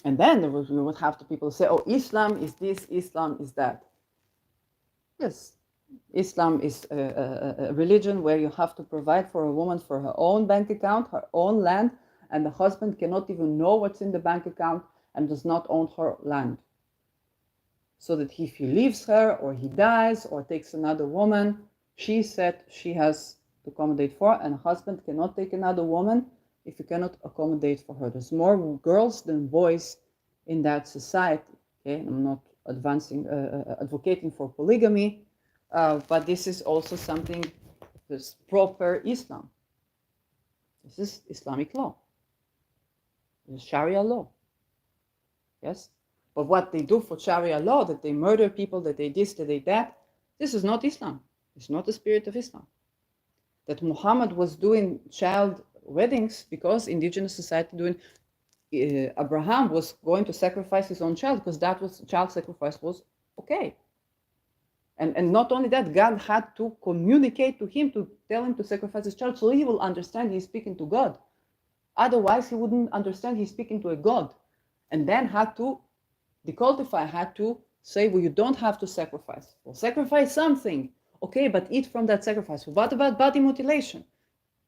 [SPEAKER 1] And then we would have to people say, oh, Islam is this, Islam is that. Yes, Islam is a religion where you have to provide for a woman for her own bank account, her own land, and the husband cannot even know what's in the bank account and does not own her land. So that if he leaves her or he dies or takes another woman, she said she has to accommodate for, and a husband cannot take another woman if he cannot accommodate for her. There's more girls than boys in that society. Okay, I'm not advocating for polygamy, but this is also something that's proper Islam. This is Islamic law. This is Sharia law. Yes? But what they do for Sharia law, that they murder people, that they this, that they that, this is not Islam. It's not the spirit of Islam. That Muhammad was doing child weddings because indigenous society doing Abraham was going to sacrifice his own child because that was child sacrifice was okay. And not only that, God had to communicate to him to tell him to sacrifice his child so he will understand he's speaking to God. Otherwise, he wouldn't understand he's speaking to a God. And then had to decodify, had to say, well, you don't have to sacrifice. Well, sacrifice something. Okay, but eat from that sacrifice. What about body mutilation?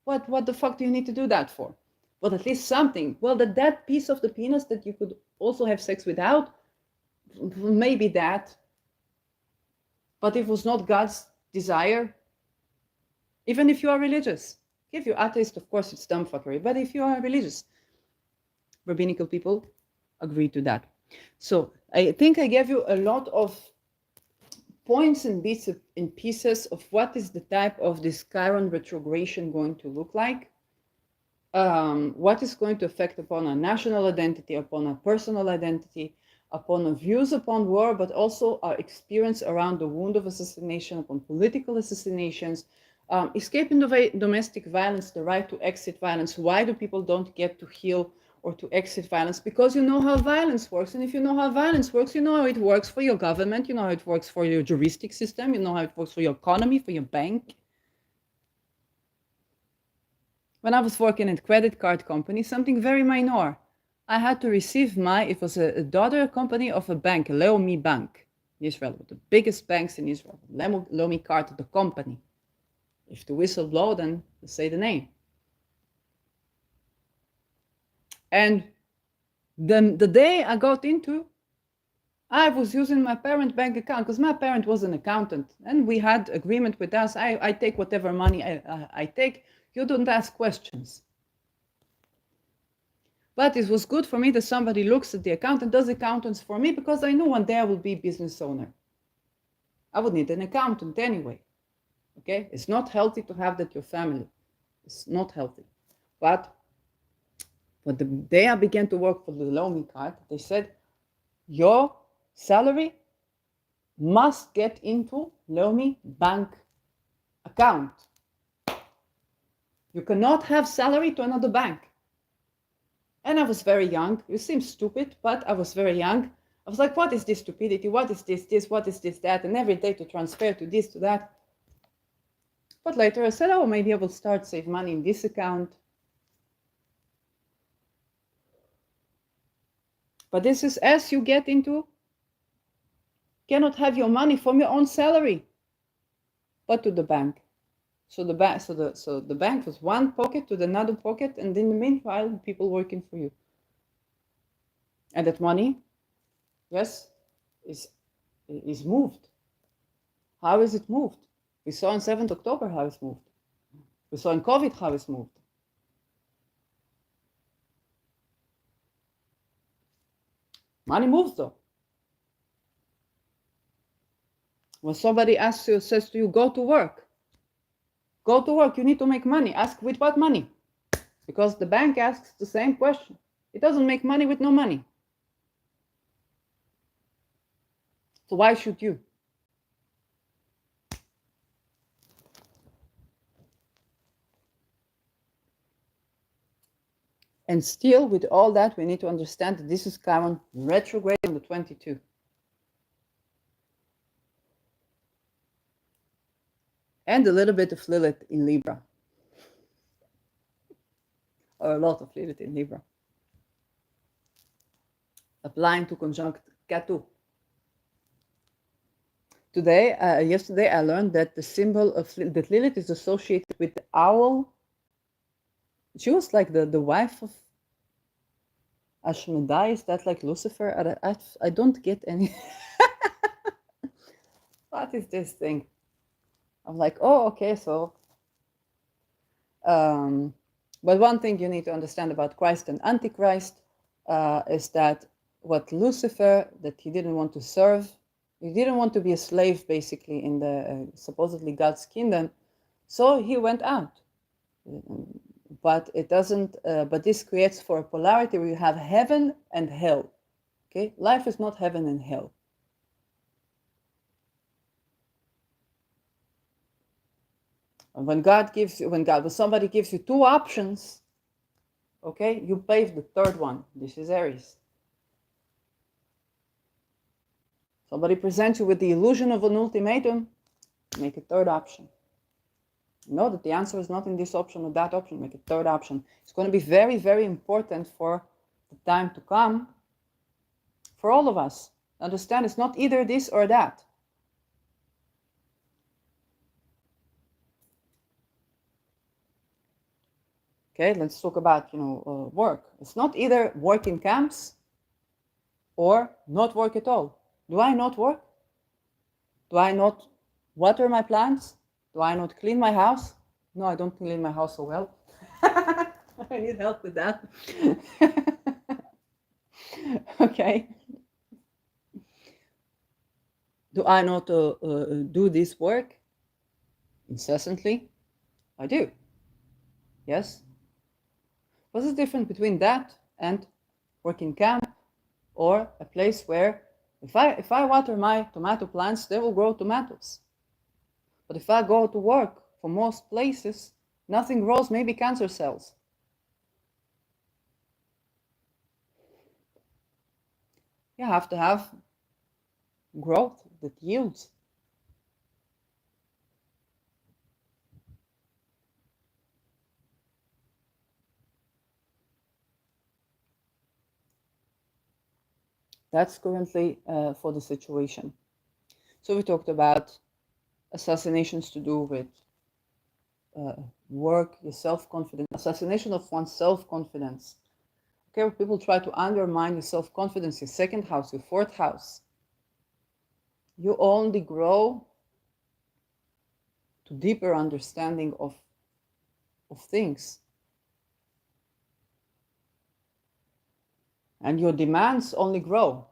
[SPEAKER 1] What the fuck do you need to do that for? Well, at least something. Well, that piece of the penis that you could also have sex without, maybe that. But it was not God's desire. Even if you are religious. If you're atheist, of course, it's dumbfuckery. But if you are religious, rabbinical people agree to that. So I think I gave you a lot of points and bits in pieces of what is the type of this Chiron retrogression going to look like. What is going to affect upon our national identity, upon our personal identity, upon our views upon war, but also our experience around the wound of assassination, upon political assassinations, escaping domestic violence, the right to exit violence. Why do people don't get to heal or to exit violence? Because you know how violence works. And if you know how violence works, you know how it works for your government, you know how it works for your juristic system, you know how it works for your economy, for your bank. When I was working at a credit card company, something very minor. I had to receive it was a daughter company of a bank, Leumi Bank in Israel, the biggest banks in Israel. Leumi card, the company. If the whistle blow, then say the name. And the day I got into, I was using my parent bank account because my parent was an accountant and we had agreement with us. I take whatever money I take. You don't ask questions. But it was good for me that somebody looks at the account and does accountants for me, because I know one day I will be business owner. I would need an accountant anyway. Okay, it's not healthy to have that your family. It's not healthy. But the day I began to work for the Lomi card, they said, your salary must get into Lomi bank account. You cannot have salary to another bank. And I was very young. It seems stupid, but I was very young. I was like, what is this stupidity? What is this, what is this, that? And every day to transfer to this, to that. But later I said, oh, maybe I will start save money in this account. But this is as you get into, cannot have your money from your own salary, but to the bank. So the bank was one pocket to the another pocket, and in the meanwhile, people working for you. And that money, yes, is moved. How is it moved? We saw on 7th October how it's moved. We saw in COVID how it's moved. Money moves though. When somebody says to you, go to work. Go to work, you need to make money. Ask with what money? Because the bank asks the same question. It doesn't make money with no money. So why should you? And still, with all that, we need to understand that this is Chiron retrograde on the 22. And a little bit of Lilith in Libra. Or a lot of Lilith in Libra. Applying to conjunct Ketu. Yesterday I learned that the symbol of that Lilith is associated with the owl. She was like the wife of Ashmedai. Is that like Lucifer? I don't get any. What is this thing? I'm like, oh, okay, so. But one thing you need to understand about Christ and Antichrist is that what Lucifer, that he didn't want to serve, he didn't want to be a slave basically in the supposedly God's kingdom, so he went out. But it doesn't. But this creates for a polarity where you have heaven and hell. Okay, life is not heaven and hell. And when somebody gives you two options, okay, you pave the third one. This is Aries. Somebody presents you with the illusion of an ultimatum, make a third option. Know that the answer is not in this option or that option, make a third option. It's going to be very, very important for the time to come for all of us. Understand, it's not either this or that. Okay, let's talk about, work. It's not either work in camps or not work at all. Do I not work? Do I not water my plants? Do I not clean my house? No, I don't clean my house so well. I need help with that. Okay. Do I not do this work incessantly? I do. Yes. What's the difference between that and working camp or a place where if I water my tomato plants, they will grow tomatoes. But if I go to work, for most places, nothing grows, maybe cancer cells. You have to have growth that yields. That's currently for the situation. So we talked about assassinations to do with work, your self-confidence, assassination of one's self-confidence. Okay, where people try to undermine your self-confidence, your second house, your fourth house. You only grow to deeper understanding of things. And your demands only grow.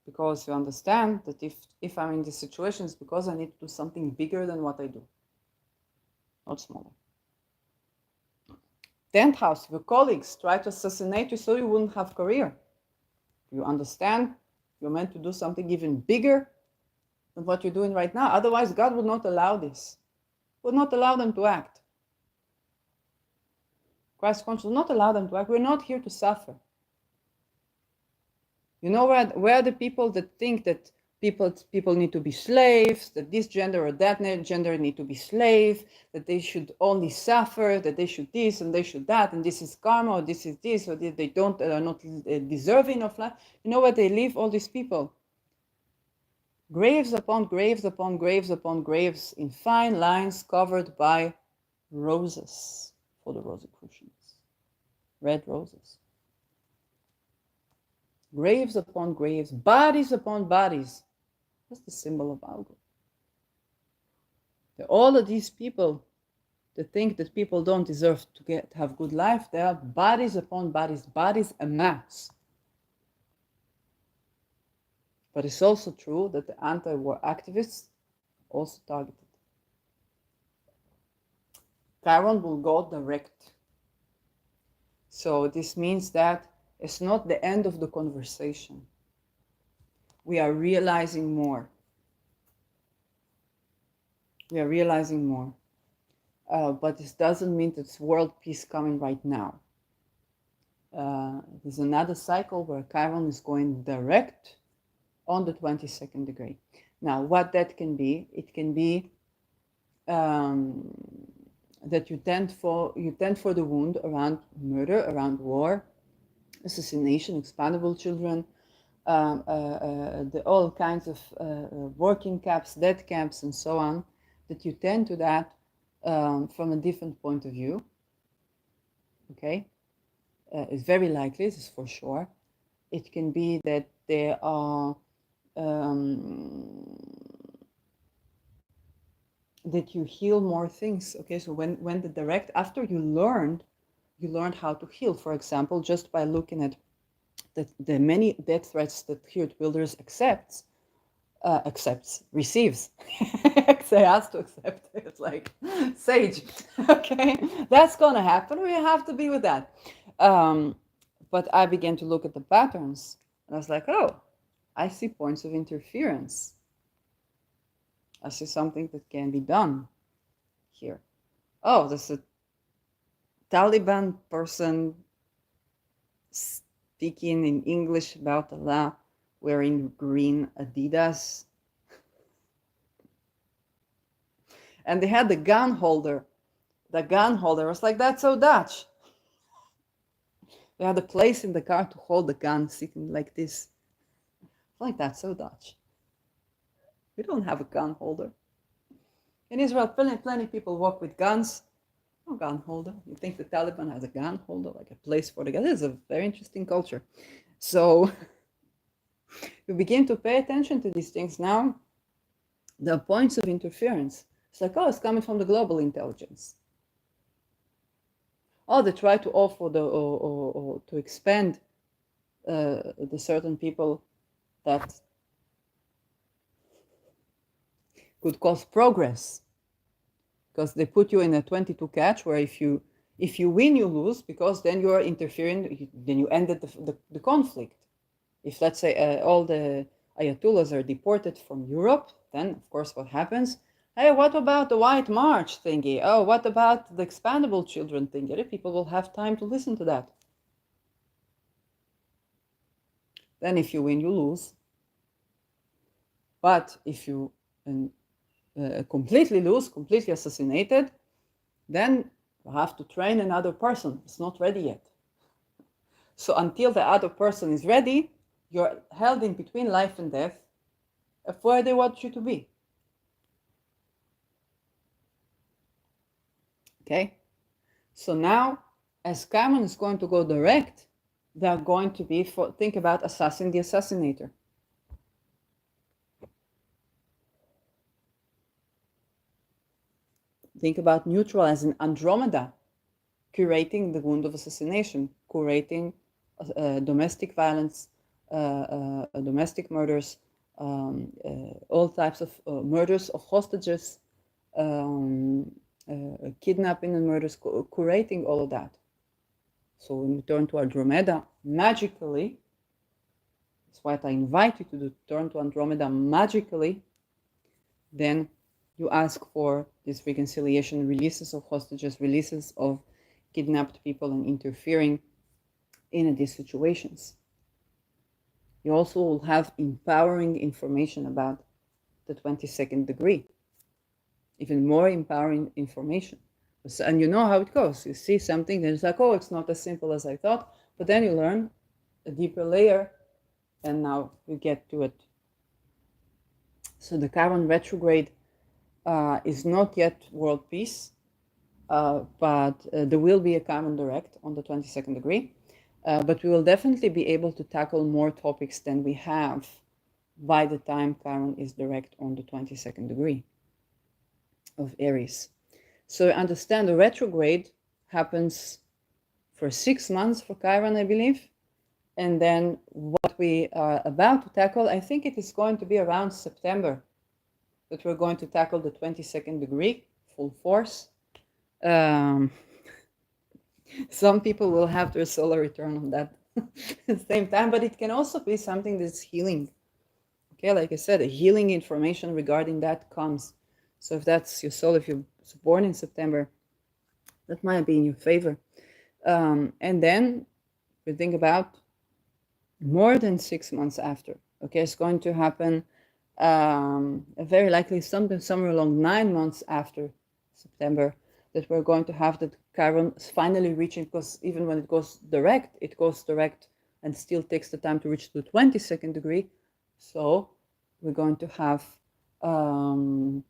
[SPEAKER 1] Because you understand that if I'm in this situation, it's because I need to do something bigger than what I do, not smaller. 10th house, your colleagues try to assassinate you so you wouldn't have career. You understand you're meant to do something even bigger than what you're doing right now. Otherwise, God would not allow this, would not allow them to act. Christ conscious will not allow them to act. We're not here to suffer. You know where the people that think that people need to be slaves, that this gender or that gender need to be slave, that they should only suffer, that they should this and they should that, and this is karma, or this is this, or they don't are not deserving of life. You know where they live, all these people? Graves upon graves upon graves upon graves in fine lines covered by roses for the Rosicrucians. Red roses. Graves upon graves, bodies upon bodies. That's the symbol of Algo. All of these people that think that people don't deserve to have good life, there are bodies upon bodies, bodies en masse. But it's also true that the anti-war activists also targeted. Chiron will go direct. So this means that it's not the end of the conversation. We are realizing more. We are realizing more. But this doesn't mean that it's world peace coming right now. There's another cycle where Chiron is going direct on the 22nd degree. Now, what that can be, it can be that you tend for the wound around murder, around war, assassination, expandable children, all kinds of working camps, death camps, and so on, that you tend to that from a different point of view. Okay, it's very likely, this is for sure. It can be that there are that you heal more things. Okay, so when the direct, after you learned how to heal, for example, just by looking at the many death threats that Geert Wilders receives. They has to accept. It's like sage. Okay, that's gonna happen. We have to be with that. But I began to look at the patterns, and I was like, oh, I see points of interference. I see something that can be done here. Oh, there's a Taliban person speaking in English about Allah, wearing green Adidas. And they had the gun holder. The gun holder was like, that's so Dutch. They had a place in the car to hold the gun, sitting like this. Like, that's so Dutch. We don't have a gun holder. In Israel, plenty of people walk with guns. No gun holder. You think the Taliban has a gun holder, like a place for the gun? This is a very interesting culture. So you begin to pay attention to these things now. There are points of interference. It's like, oh, it's coming from the global intelligence. Oh, they try to offer or to expand the certain people that could cause progress, because they put you in a 22 catch where if you win, you lose, because then you are interfering, then you ended the conflict. If, let's say, all the Ayatollahs are deported from Europe, then of course what happens? Hey, what about the White March thingy? Oh, what about the expandable children thingy? People will have time to listen to that. Then if you win, you lose. But if you completely lose, completely assassinated, then you have to train another person. It's not ready yet. So until the other person is ready, you're held in between life and death of where they want you to be. Okay? So now, as Chiron is going to go direct, they are going to be, think about assassin the assassinator. Think about neutral as an Andromeda, curating the wound of assassination, curating domestic violence, domestic murders, all types of murders of hostages, kidnapping and murders, curating all of that. So when you turn to Andromeda magically, that's what I invite you to do, turn to Andromeda magically, then you ask for this reconciliation, releases of hostages, releases of kidnapped people, and interfering in these situations. You also will have empowering information about the 22nd degree, even more empowering information. And you know how it goes. You see something, then it's like, oh, it's not as simple as I thought, but then you learn a deeper layer, and now you get to it. So the Chiron retrograde is not yet world peace, but there will be a Chiron direct on the 22nd degree. But we will definitely be able to tackle more topics than we have by the time Chiron is direct on the 22nd degree of Aries. So understand the retrograde happens for 6 months for Chiron, I believe. And then what we are about to tackle, I think it is going to be around September that we're going to tackle the 22nd degree, full force. Some people will have their solar return on that at the same time, but it can also be something that's healing. Okay, like I said, a healing information regarding that comes. So if that's your soul, if you're born in September, that might be in your favor. And then we think about more than 6 months after. Okay, it's going to happen very likely somewhere along 9 months after September, that we're going to have that Chiron finally reaching, because even when it goes direct and still takes the time to reach the 22nd degree. So we're going to have the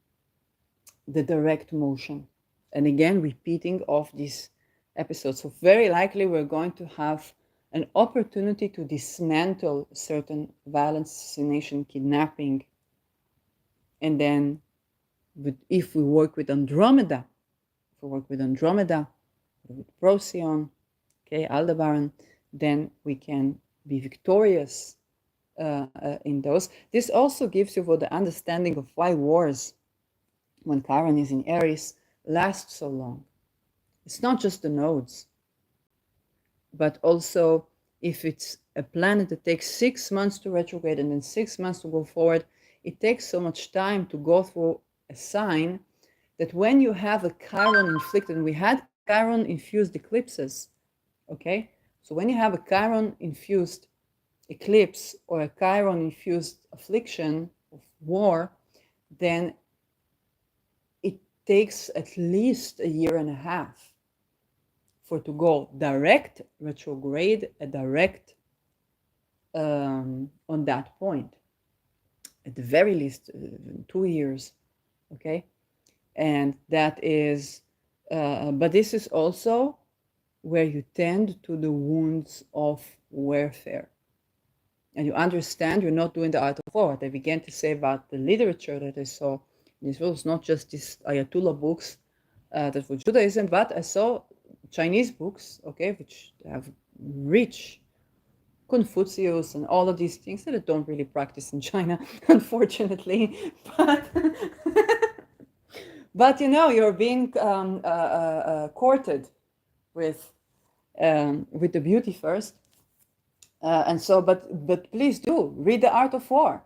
[SPEAKER 1] direct motion. And again, repeating of these episodes. So very likely we're going to have an opportunity to dismantle certain violence, assassination, kidnapping. And then if we work with Andromeda, with Procyon, okay, Aldebaran, then we can be victorious in those. This also gives you the understanding of why wars, when Chiron is in Aries, last so long. It's not just the nodes, but also if it's a planet that takes 6 months to retrograde and then 6 months to go forward, it takes so much time to go through a sign that when you have a Chiron inflicted, and we had Chiron infused eclipses, okay? So when you have a Chiron infused eclipse or a Chiron infused affliction of war, then it takes at least a year and a half for to go direct, retrograde, a direct on that point. At the very least, 2 years, okay? And that is, but this is also where you tend to the wounds of warfare. and you understand, you're not doing the art of war. What I began to say about the literature that I saw, this was not just these Ayatollah books that were Judaism, but I saw Chinese books, okay, which have rich Confucius and all of these things that I don't really practice in China, unfortunately. But you know, you're being courted with the beauty first, and so. But please do read The Art of War.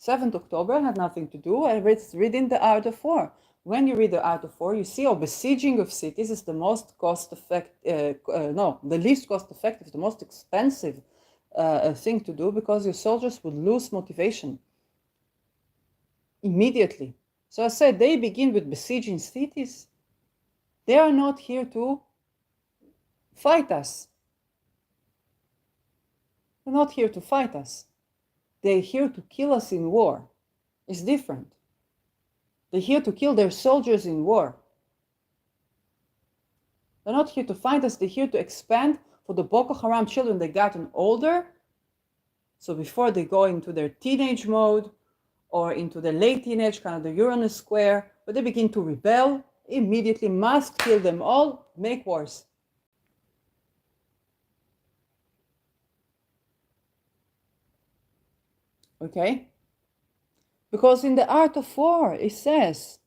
[SPEAKER 1] 7th October had nothing to do. I read reading The Art of War. When you read The Art of War, you see how besieging of cities is the most cost-effective, the least cost-effective, the most expensive thing to do, because your soldiers would lose motivation immediately. So I said they begin with besieging cities. They are not here to fight us. They're not here to fight us. They're here to kill us in war. It's different. They're here to kill their soldiers in war. They're not here to fight us. They're here to expand for the Boko Haram children. They gotten older. So before they go into their teenage mode or into the late teenage, kind of the Uranus square, but they begin to rebel, immediately must kill them all, make wars. Okay? Because in the Art of War, it says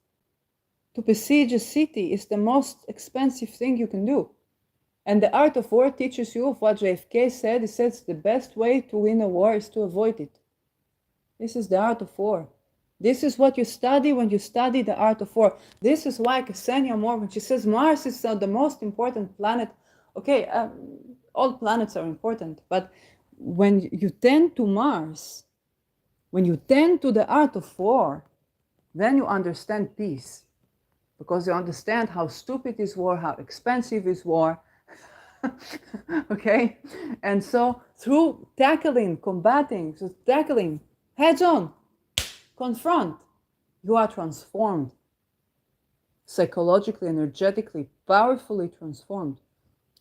[SPEAKER 1] to besiege a city is the most expensive thing you can do. And the Art of War teaches you of what JFK said. He says the best way to win a war is to avoid it. This is the Art of War. This is what you study when you study the Art of War. This is why Ksenia Moore, when she says Mars is the most important planet, okay, all planets are important, but when you tend to Mars, when you tend to the Art of War, then you understand peace. Because you understand how stupid is war, how expensive is war. Okay? And so through combating, heads on, confront, you are transformed. Psychologically, energetically, powerfully transformed.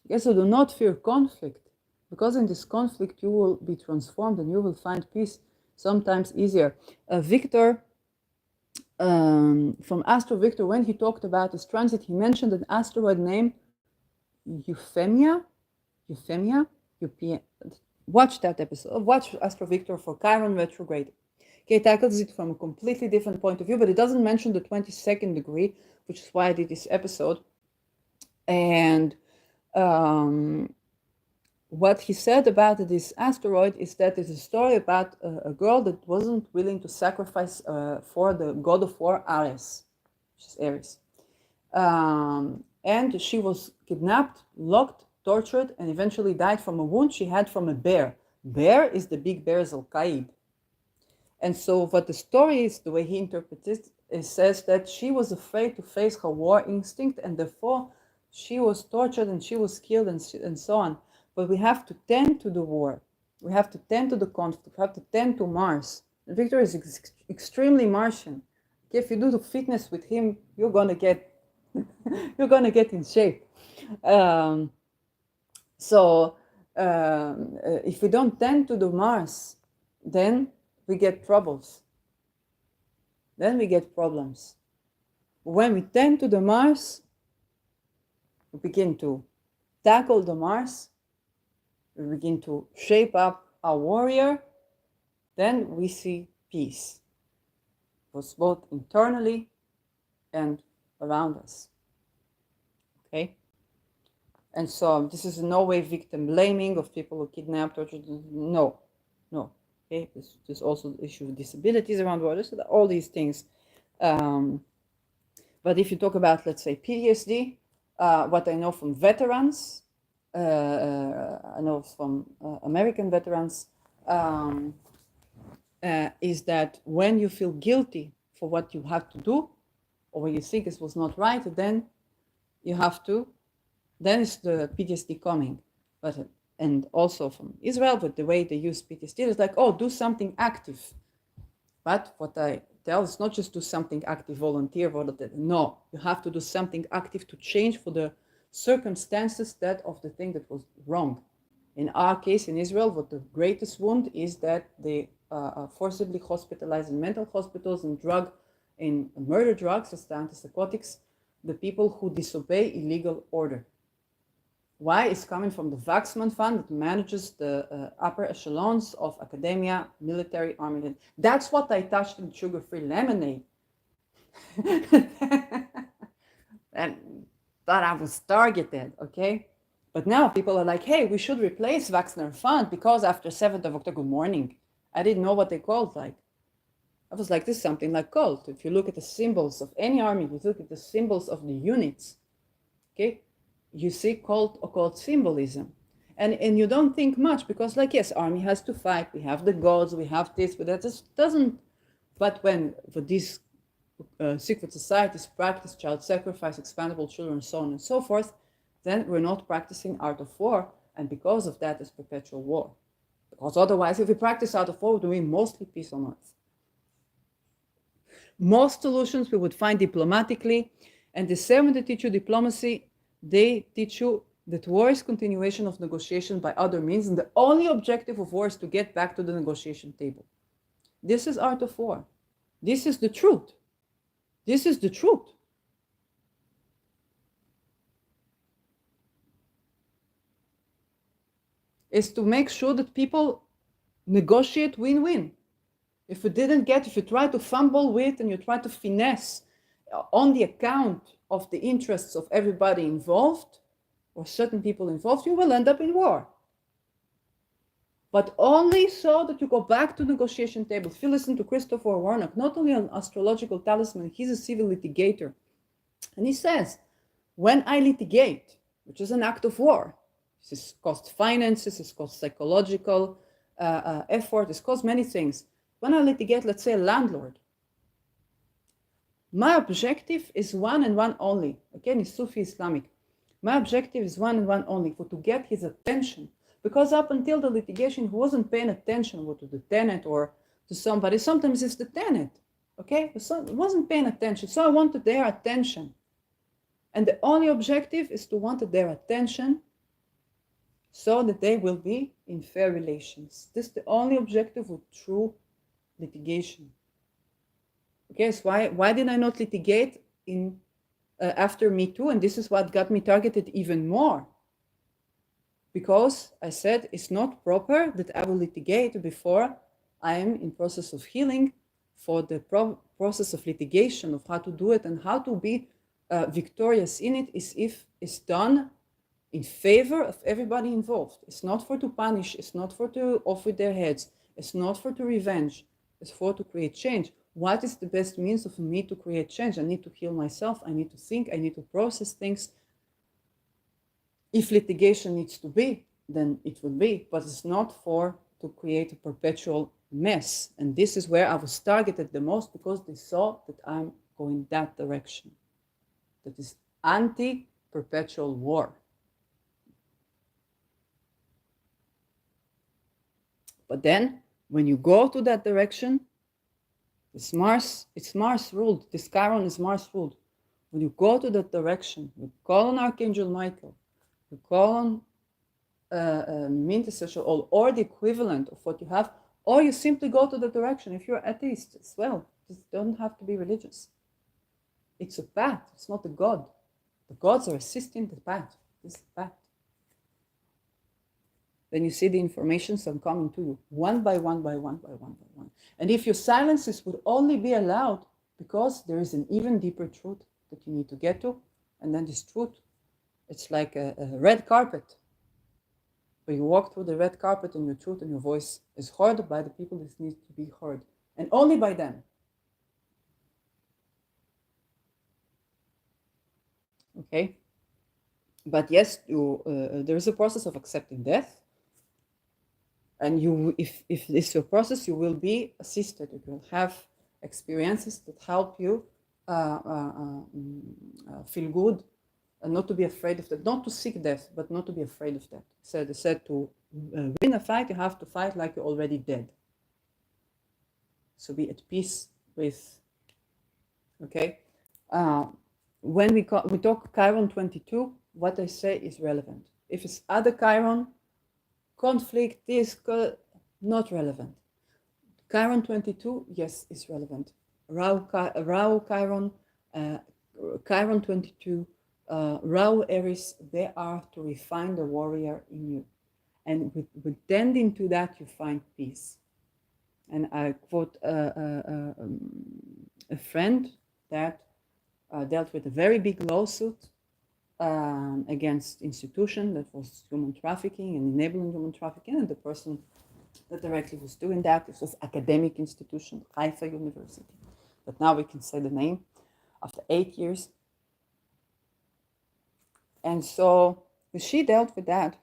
[SPEAKER 1] Yes, so do not fear conflict, because in this conflict you will be transformed and you will find peace sometimes easier. Victor, from Astro Victor, when he talked about this transit, he mentioned an asteroid named Euphemia. Watch that episode. Watch Astro Victor for Chiron retrograde. Okay, it tackles it from a completely different point of view, but it doesn't mention the 22nd degree, which is why I did this episode. And what he said about this asteroid is that it's a story about a girl that wasn't willing to sacrifice for the god of war, Aries, which is Aries. And she was kidnapped, locked, tortured, and eventually died from a wound she had from a bear. Bear is the big bear Zalkaid. And so what the story is, the way he interprets it says that she was afraid to face her war instinct, and therefore she was tortured and she was killed and so on. But we have to tend to the war. We have to tend to the conflict. We have to tend to Mars. And Victor is extremely Martian. If you do the fitness with him, you're gonna get in shape. If we don't tend to the Mars, then we get troubles. Then we get problems. When we tend to the Mars, we begin to tackle the Mars, we begin to shape up our warrior, then we see peace, both internally and around us. Okay? And so this is in no way victim blaming of people who kidnapped or no. Okay, there's also the issue of disabilities around water, so all these things. But if you talk about, let's say, PTSD, what I know from veterans, I know from American veterans, is that when you feel guilty for what you have to do, or when you think it was not right, then you have to, then it's the PTSD coming. And also from Israel, but the way they use PTSD is like, oh, do something active. But what I tell is not just do something active, volunteer. No, you have to do something active to change for the circumstances of the thing that was wrong. In our case in Israel, what the greatest wound is that they are forcibly hospitalized in mental hospitals and murder drugs as the antipsychotics, the people who disobey illegal order. Why? Is coming from the Waxman Fund that manages the upper echelons of academia, military, army. That's what I touched in sugar-free lemonade. And thought I was targeted, okay? But now people are like, hey, we should replace Wagner Fund because after 7th of October, good morning. I didn't know what they called like. I was like, this is something like cult. If you look at the symbols of any army, you look at the symbols of the units, okay? You see cult occult symbolism. And you don't think much because, like, yes, army has to fight. We have the gods, we have this, but that just doesn't. But when for these secret societies practice child sacrifice, expendable children, so on and so forth, then we're not practicing art of war, and because of that, it's perpetual war. Because otherwise, if we practice art of war, we're doing mostly peace on earth. Most solutions we would find diplomatically, and the same they teach you diplomacy, they teach you that war is continuation of negotiation by other means, and the only objective of war is to get back to the negotiation table. This is art of war. This is the truth. This is the truth. Is to make sure that people negotiate win-win. If you try to fumble with and you try to finesse on the account of the interests of everybody involved or certain people involved, you will end up in war. But only so that you go back to negotiation table. If you listen to Christopher Warnock, not only an astrological talisman, he's a civil litigator. And he says, when I litigate, which is an act of war, this costs finances, this costs psychological effort, this costs many things. When I litigate, let's say a landlord, my objective is one and one only. Again, it's Sufi Islamic. My objective is one and one only, to get his attention. Because up until the litigation, he wasn't paying attention to the tenant or to somebody. Sometimes it's the tenant, okay? So he wasn't paying attention. So I wanted their attention. And the only objective is to want their attention so that they will be in fair relations. This is the only objective of true litigation. Okay, so why did I not litigate after Me Too? And this is what got me targeted even more. Because I said it's not proper that I will litigate before I am in process of healing. For the process of litigation, of how to do it and how to be victorious in it, is if it's done in favor of everybody involved. It's not for to punish, it's not for to off with their heads, it's not for to revenge, it's for to create change. What is the best means of me to create change? I need to heal myself, I need to think, I need to process things. If litigation needs to be, then it will be, but it's not to create a perpetual mess. And this is where I was targeted the most, because they saw that I'm going that direction. That is anti-perpetual war. But then, when you go to that direction, it's Mars ruled. This chiron is Mars ruled. When you go to that direction, you call on Archangel Michael, you call on Mintessential or the equivalent of what you have, or you simply go to the direction. If you're atheist as well, it doesn't have to be religious. It's a path, it's not a god. The gods are assisting the path. This is the path. Then you see the informations are coming to you one by one by one by one by one. And if your silences would only be allowed because there is an even deeper truth that you need to get to, and then this truth, it's like a red carpet. Where you walk through the red carpet and your truth and your voice is heard by the people that need to be heard, and only by them. Okay? But yes, there is a process of accepting death. And if this is your process, you will be assisted. You will have experiences that help you feel good, and not to be afraid of that. Not to seek death, but not to be afraid of that. They said to win a fight, you have to fight like you're already dead. So be at peace with. Okay. When we talk Chiron 22, what I say is relevant. If it's other Chiron, conflict, this, not relevant. Chiron 22, yes, is relevant. Raw Chiron, Chiron 22, Raw Aries, they are to refine the warrior in you. And with tending to that, you find peace. And I quote a friend that dealt with a very big lawsuit against institution that was human trafficking and enabling human trafficking, and the person that directly was doing that, it was academic institution, Haifa University, but now we can say the name, after 8 years. And so when she dealt with that,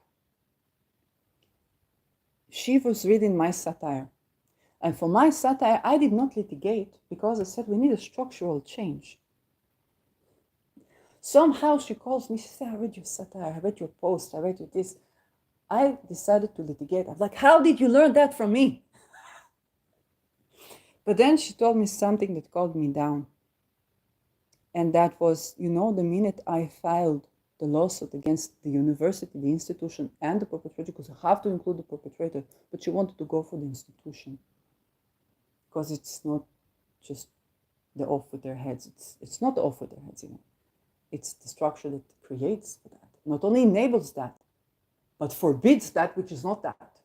[SPEAKER 1] she was reading my satire. And for my satire, I did not litigate because I said we need a structural change. Somehow she calls me, she said, I read your satire, I read your post, I read your this. I decided to litigate. I was like, how did you learn that from me? But then she told me something that calmed me down. And that was, the minute I filed the lawsuit against the university, the institution, and the perpetrator, because I have to include the perpetrator, but she wanted to go for the institution. Because it's not just the off with their heads. It's not the off with their heads, It's the structure that creates that. Not only enables that, but forbids that which is not that.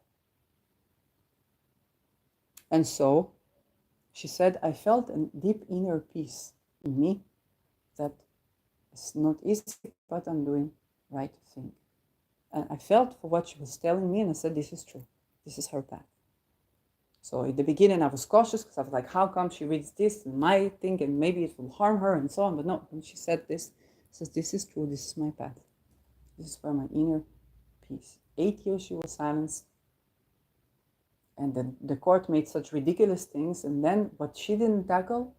[SPEAKER 1] And so she said, I felt a deep inner peace in me that it's not easy, but I'm doing right thing. And I felt for what she was telling me, and I said, this is true. This is her path. So at the beginning, I was cautious because I was like, how come she reads this and my thing, and maybe it will harm her and so on. But no, when she said this, says, this is true, this is my path. This is where my inner peace. 8 years she was silenced. And then the court made such ridiculous things. And then what she didn't tackle,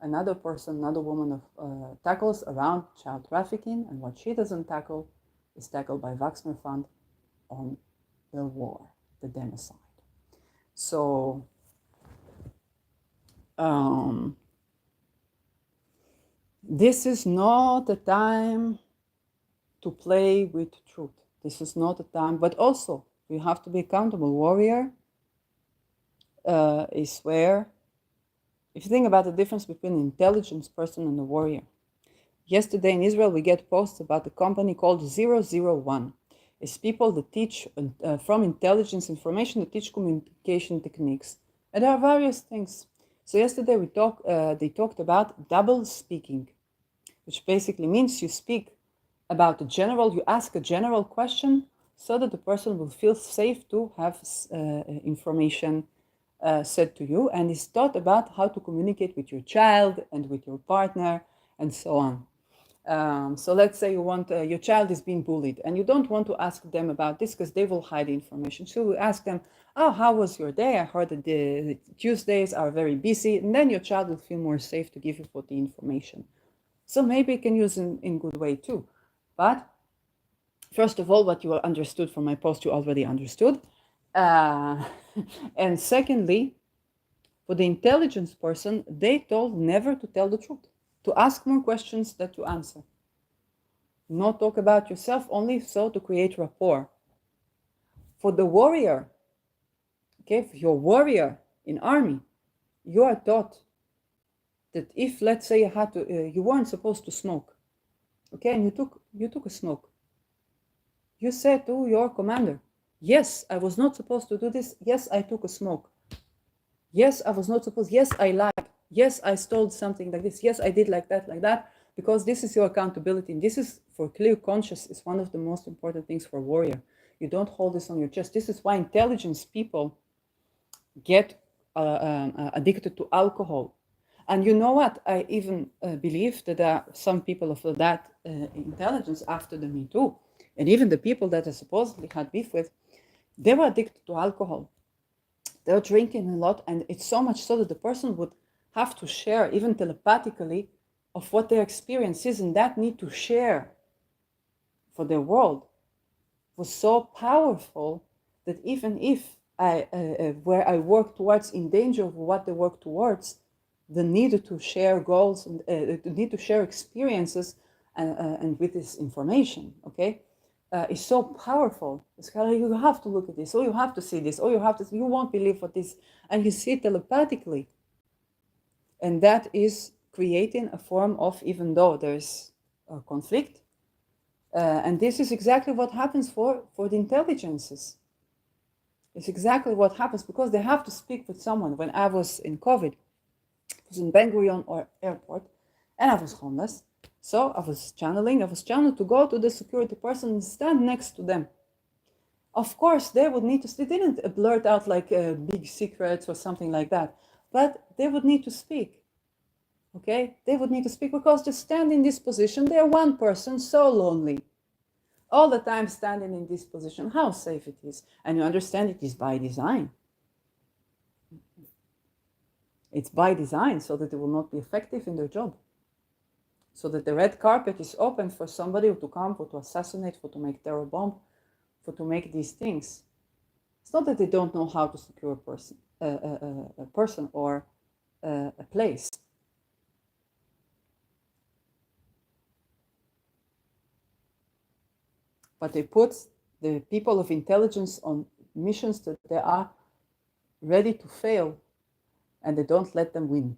[SPEAKER 1] another person, another woman tackles around child trafficking. And what she doesn't tackle is tackled by Wagner Fund on the war, the genocide. So this is not a time to play with truth. This is not a time, but also you have to be accountable. Warrior is where, if you think about the difference between an intelligence person and a warrior. Yesterday in Israel, we get posts about a company called 001. It's people that teach from intelligence information that teach communication techniques. And there are various things. So yesterday they talked about double speaking, which basically means you speak about you ask a general question so that the person will feel safe to have information said to you, and is taught about how to communicate with your child and with your partner and so on. So let's say you want your child is being bullied and you don't want to ask them about this because they will hide the information. So you ask them, oh, how was your day? I heard that the Tuesdays are very busy, and then your child will feel more safe to give you for the information. So maybe you can use it in good way too. But first of all, what you understood from my post, you already understood. And secondly, for the intelligence person, they told never to tell the truth, to ask more questions than to answer. Not talk about yourself, only so to create rapport. For the warrior, okay, for your warrior in army, you are taught that if, let's say, you weren't supposed to smoke, okay, and you took a smoke, you said to your commander, yes, I was not supposed to do this. Yes, I took a smoke. Yes, I was not supposed. Yes, I lied. Yes, I stole something like this. Yes, I did like that, because this is your accountability. And this is, for clear conscience, is one of the most important things for a warrior. You don't hold this on your chest. This is why intelligence people get addicted to alcohol. And you know what? I even believe that there are some people of that intelligence after the Me Too, and even the people that I supposedly had beef with, they were addicted to alcohol. They were drinking a lot, and it's so much so that the person would have to share, even telepathically, of what their experience is, and that need to share for their world was so powerful that even if where I work towards in danger of what they work towards, the need to share goals and the need to share experiences and with this information, okay? is so powerful. It's kind of like, you have to look at this, or you have to see this, or you have to, you won't believe what this, and you see it telepathically. And that is creating a form of, even though there's a conflict, and this is exactly what happens for the intelligences. It's exactly what happens because they have to speak with someone. When I was in COVID, I was in Ben Gurion or airport, and I was homeless. So I was channeled to go to the security person and stand next to them. Of course, they would need to, they didn't blurt out like big secrets or something like that, but they would need to speak. Okay? They would need to speak because to stand in this position, they're one person, so lonely. All the time standing in this position, how safe it is. And you understand it is by design. It's by design so that they will not be effective in their job. So that the red carpet is open for somebody to come, for to assassinate, for to make terror bomb, for to make these things. It's not that they don't know how to secure a person or a place. But they put the people of intelligence on missions that they are ready to fail, and they don't let them win.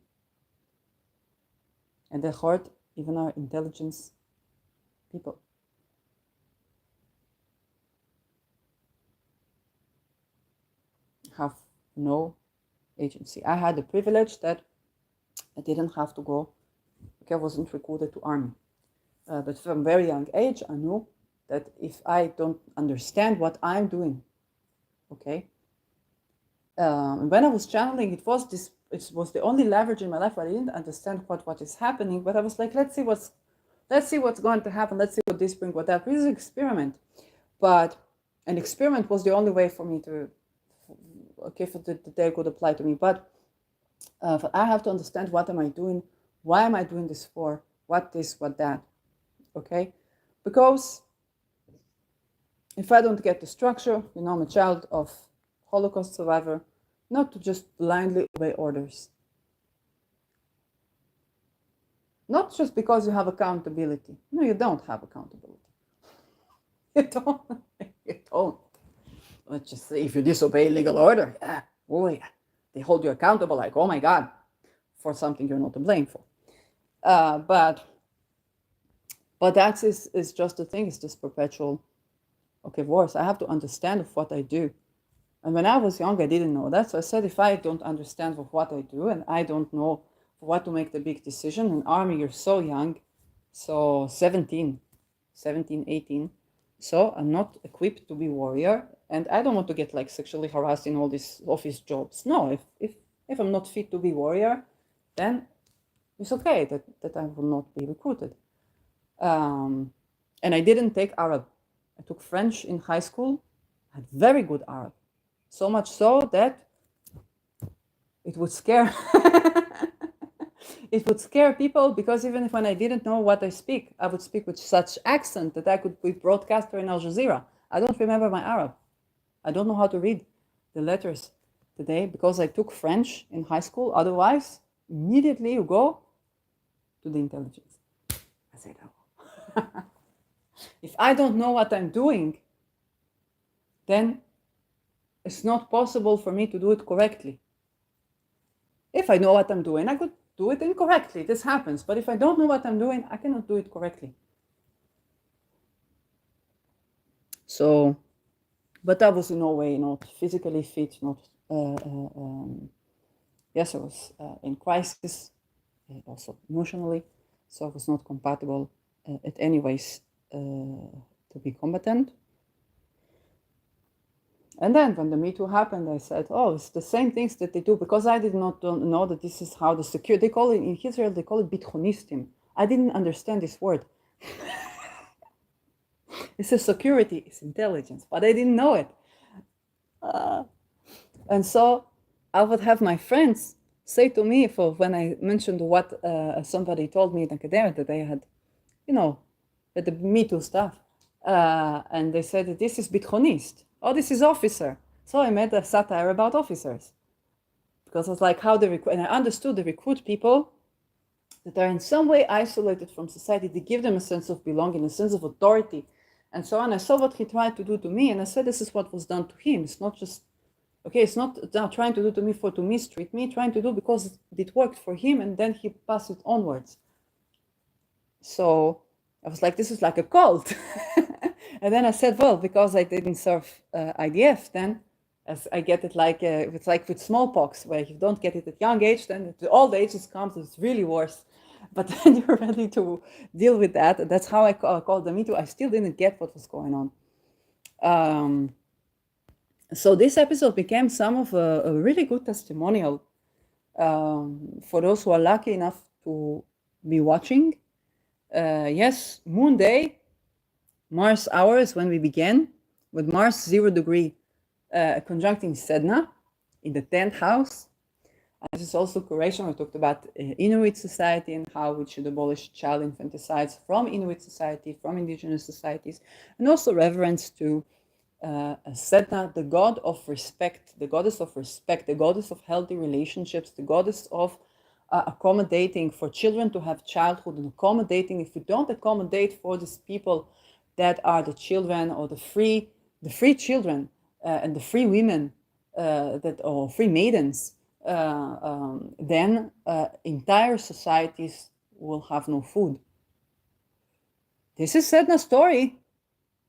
[SPEAKER 1] And they hurt even our intelligence people. Have no agency. I had the privilege that I didn't have to go, I wasn't recruited to army. But from a very young age, I knew that if I don't understand what I'm doing, okay, and when I was channeling, it was the only leverage in my life where I didn't understand what is happening, but I was like, let's see what's going to happen. Let's see what this brings, what that. This is an experiment, but an experiment was the only way for me to, for the day could apply to me. But I have to understand, what am I doing? Why am I doing this for? What this, what that? Okay, because if I don't get the structure, I'm a child of Holocaust survivor, not to just blindly obey orders. Not just because you have accountability. No, you don't have accountability. You don't. You don't. Let's just say if you disobey legal order, yeah, they hold you accountable like, oh my God, for something you're not to blame for. But that is just the thing, it's this perpetual, wars. I have to understand of what I do. And when I was young, I didn't know that. So I said, if I don't understand of what I do and I don't know what to make the big decision, in army, you're so young, so 17, 18. So I'm not equipped to be warrior, and I don't want to get like sexually harassed in all these office jobs. No, if I'm not fit to be warrior, then it's okay that I will not be recruited. And I didn't take Arab. I took French in high school. I had very good Arab. So much so that it would scare it would scare people, because even if when I didn't know what I speak, I would speak with such accent that I could be broadcaster in Al Jazeera. I don't remember my Arab. I don't know how to read the letters today because I took French in high school. Otherwise, immediately you go to the intelligence. I said, oh. If I don't know what I'm doing, then it's not possible for me to do it correctly. If I know what I'm doing, I could do it incorrectly. This happens. But if I don't know what I'm doing, I cannot do it correctly. So, but I was in no way not physically fit, not, yes, I was in crisis, also emotionally. So I was not compatible at any ways to be combatant. And then when the Me Too happened, I said, oh, it's the same things that they do, because I did not know that this is how the security, they call it, in Israel, they call it bitchonistim. I didn't understand this word. It's a security, it's intelligence, but I didn't know it. And so I would have my friends say to me, for when I mentioned what somebody told me in academia, that they had, the Me Too stuff. And they said that this is bitchonist. Oh, this is officer. So I made a satire about officers. Because I was like, how they recruit, and I understood they recruit people that are in some way isolated from society. They give them a sense of belonging, a sense of authority, and so on. I saw what he tried to do to me, and I said, this is what was done to him. It's not just, okay, it's not trying to do to me to mistreat me, trying to do because it worked for him, and then he passed it onwards. So I was like, this is like a cult. And then I said, well, because I didn't serve IDF, then as I get it like, it's like with smallpox, where if you don't get it at young age, then at the old age it comes, it's really worse. But then you're ready to deal with that. That's how I called the Me Too. I still didn't get what was going on. So this episode became some of a really good testimonial for those who are lucky enough to be watching. Yes, Moon Day, Mars hours when we began, with Mars 0 degree conjuncting Sedna in the 10th house. And this is also curation. We talked about Inuit society and how we should abolish child infanticides from Inuit society, from indigenous societies, and also reverence to Sedna, the god of respect, the goddess of respect, the goddess of healthy relationships, the goddess of accommodating for children to have childhood, and accommodating if we don't accommodate for these people that are the children or the free children and the free women or free maidens, then entire societies will have no food. This is Sedna's story.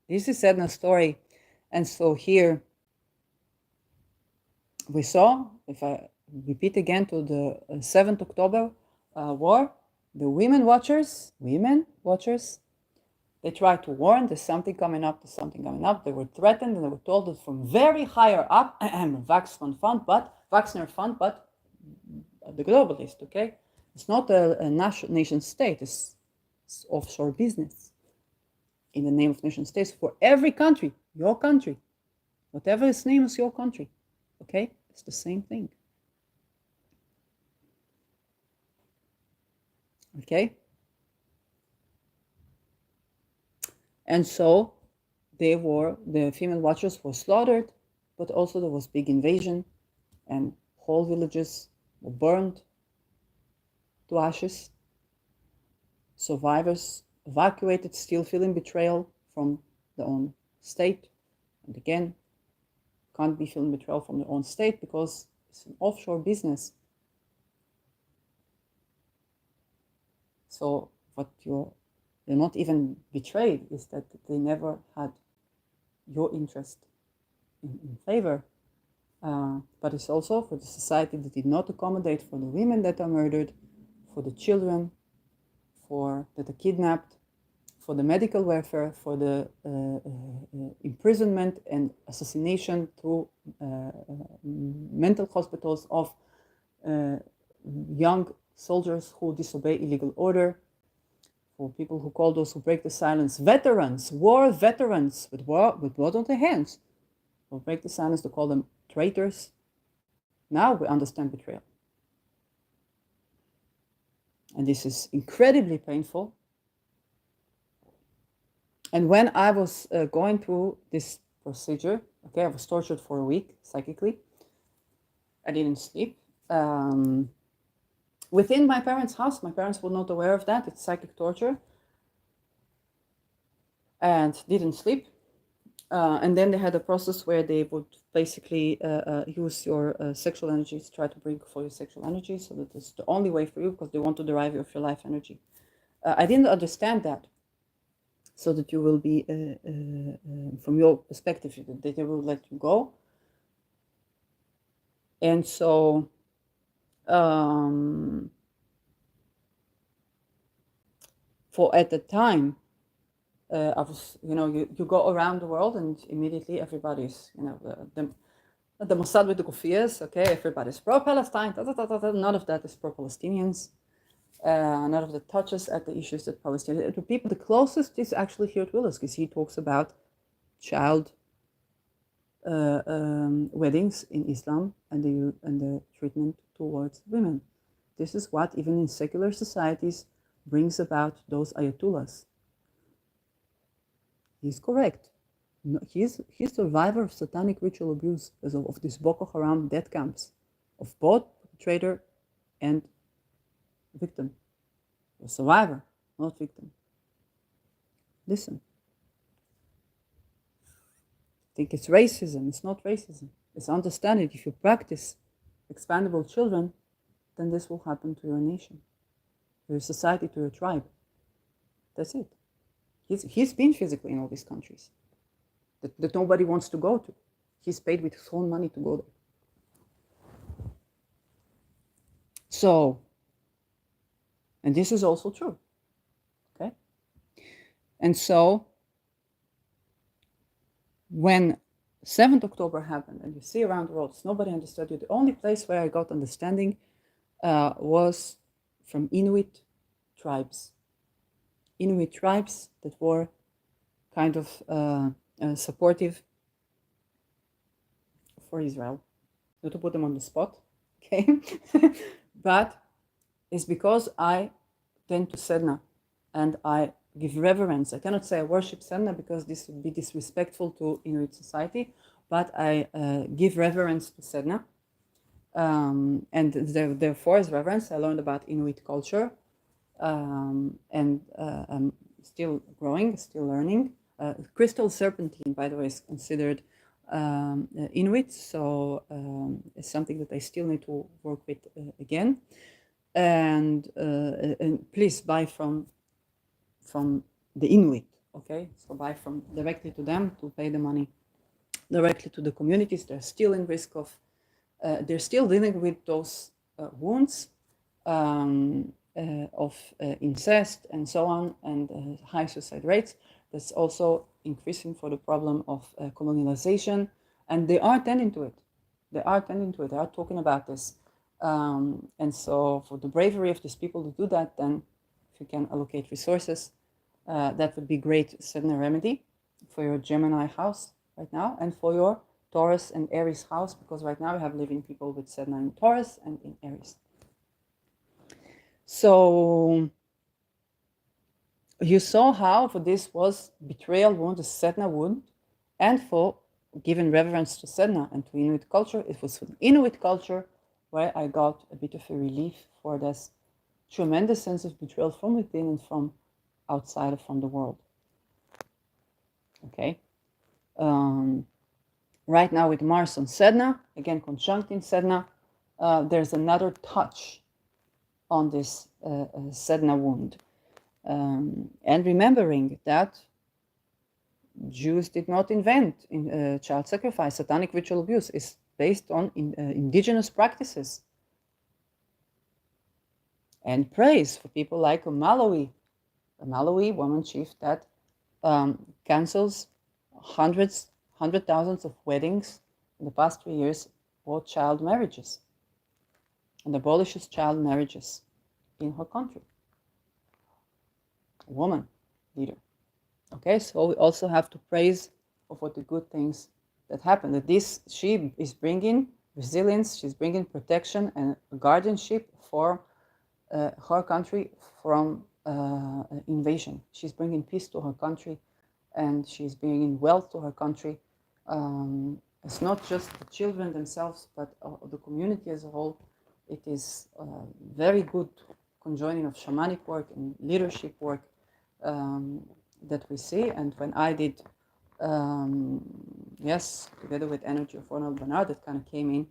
[SPEAKER 1] This is Sedna's story. And so here we saw, if I repeat again to the 7th October war, the women watchers, they tried to warn there's something coming up, there's something coming up. They were threatened and they were told that from very higher up, Wagner Fund, but the globalist, okay? It's not a nation state, it's offshore business in the name of nation states for every country, your country, whatever its name is your country, okay? It's the same thing. Okay? And so they were, the female watchers were slaughtered, but also there was big invasion and whole villages were burned to ashes. Survivors evacuated, still feeling betrayal from their own state. And again, can't be feeling betrayal from their own state because it's an offshore business. So what they're not even betrayed is that they never had your interest in favor. But it's also for the society that did not accommodate for the women that are murdered, for the children that are kidnapped, for the medical welfare, for the imprisonment and assassination through mental hospitals of young soldiers who disobey illegal order, for people who call those who break the silence veterans, war veterans with blood on their hands, who break the silence to call them traitors. Now we understand betrayal. And this is incredibly painful. And when I was going through this procedure, okay, I was tortured for a week psychically. I didn't sleep. Within my parents' house, my parents were not aware of that. It's psychic torture. And didn't sleep. And then they had a process where they would basically use your sexual energies, try to bring for your sexual energy, so that it's the only way for you because they want to derive of your life energy. I didn't understand that. So that you will be, from your perspective, that they will let you go. And so, for at the time, I was, you go around the world and immediately everybody's, the Mossad with the kufias, okay, everybody's pro-Palestine, none of that is pro-Palestinians. None of that touches at the issues that Palestinians, the people, the closest is actually Geert Wilders, because he talks about child weddings in Islam and the treatment towards women. This is what, even in secular societies, brings about those ayatollahs. He's correct. No, he's a survivor of satanic ritual abuse of these Boko Haram death camps, of both perpetrator and victim. A survivor, not victim. Listen. think it's racism. It's not racism. It's understanding if you practice expandable children, then this will happen to your nation, to your society, to your tribe. That's it. He's been physically in all these countries that nobody wants to go to. He's paid with his own money to go there. So, and this is also true, okay? And so, when 7th October happened, and you see around the world, nobody understood you. The only place where I got understanding was from Inuit tribes. Inuit tribes that were kind of supportive for Israel. Not to put them on the spot, okay? But it's because I tend to Sedna and I give reverence. I cannot say I worship Sedna because this would be disrespectful to Inuit society, but I give reverence to Sedna. And therefore, as reverence, I learned about Inuit culture, and I'm still growing, still learning. Crystal serpentine, by the way, is considered Inuit, so it's something that I still need to work with again. And please buy from the Inuit, okay? So buy from directly to them to pay the money directly to the communities. They're still in risk of, they're still dealing with those wounds of incest and so on, and high suicide rates. That's also increasing for the problem of colonialization, and they are tending to it. They are tending to it. They are talking about this. And so for the bravery of these people to do that, then if you can allocate resources, that would be great Sedna remedy for your Gemini house right now, and for your Taurus and Aries house, because right now we have living people with Sedna in Taurus and in Aries. So you saw how for this was betrayal wound, a Sedna wound, and for giving reverence to Sedna and to Inuit culture, it was from Inuit culture where I got a bit of a relief for this tremendous sense of betrayal from within and from outside of from the world. Okay. Right now with Mars on Sedna, again conjunct in Sedna, there's another touch on this Sedna wound. And remembering that Jews did not invent child sacrifice. Satanic ritual abuse is based on indigenous practices. And praise for people like a Malawi woman chief that cancels hundred thousands of weddings in the past 3 years for child marriages and abolishes child marriages in her country. A woman leader. Okay, so we also have to praise for the good things that happen. That she is bringing resilience, she's bringing protection and guardianship for her country from invasion. She's bringing peace to her country, and she's bringing wealth to her country. It's not just the children themselves, but the community as a whole. It is very good conjoining of shamanic work and leadership work that we see. And when I did, together with Energy of Ronald Bernard, that kind of came in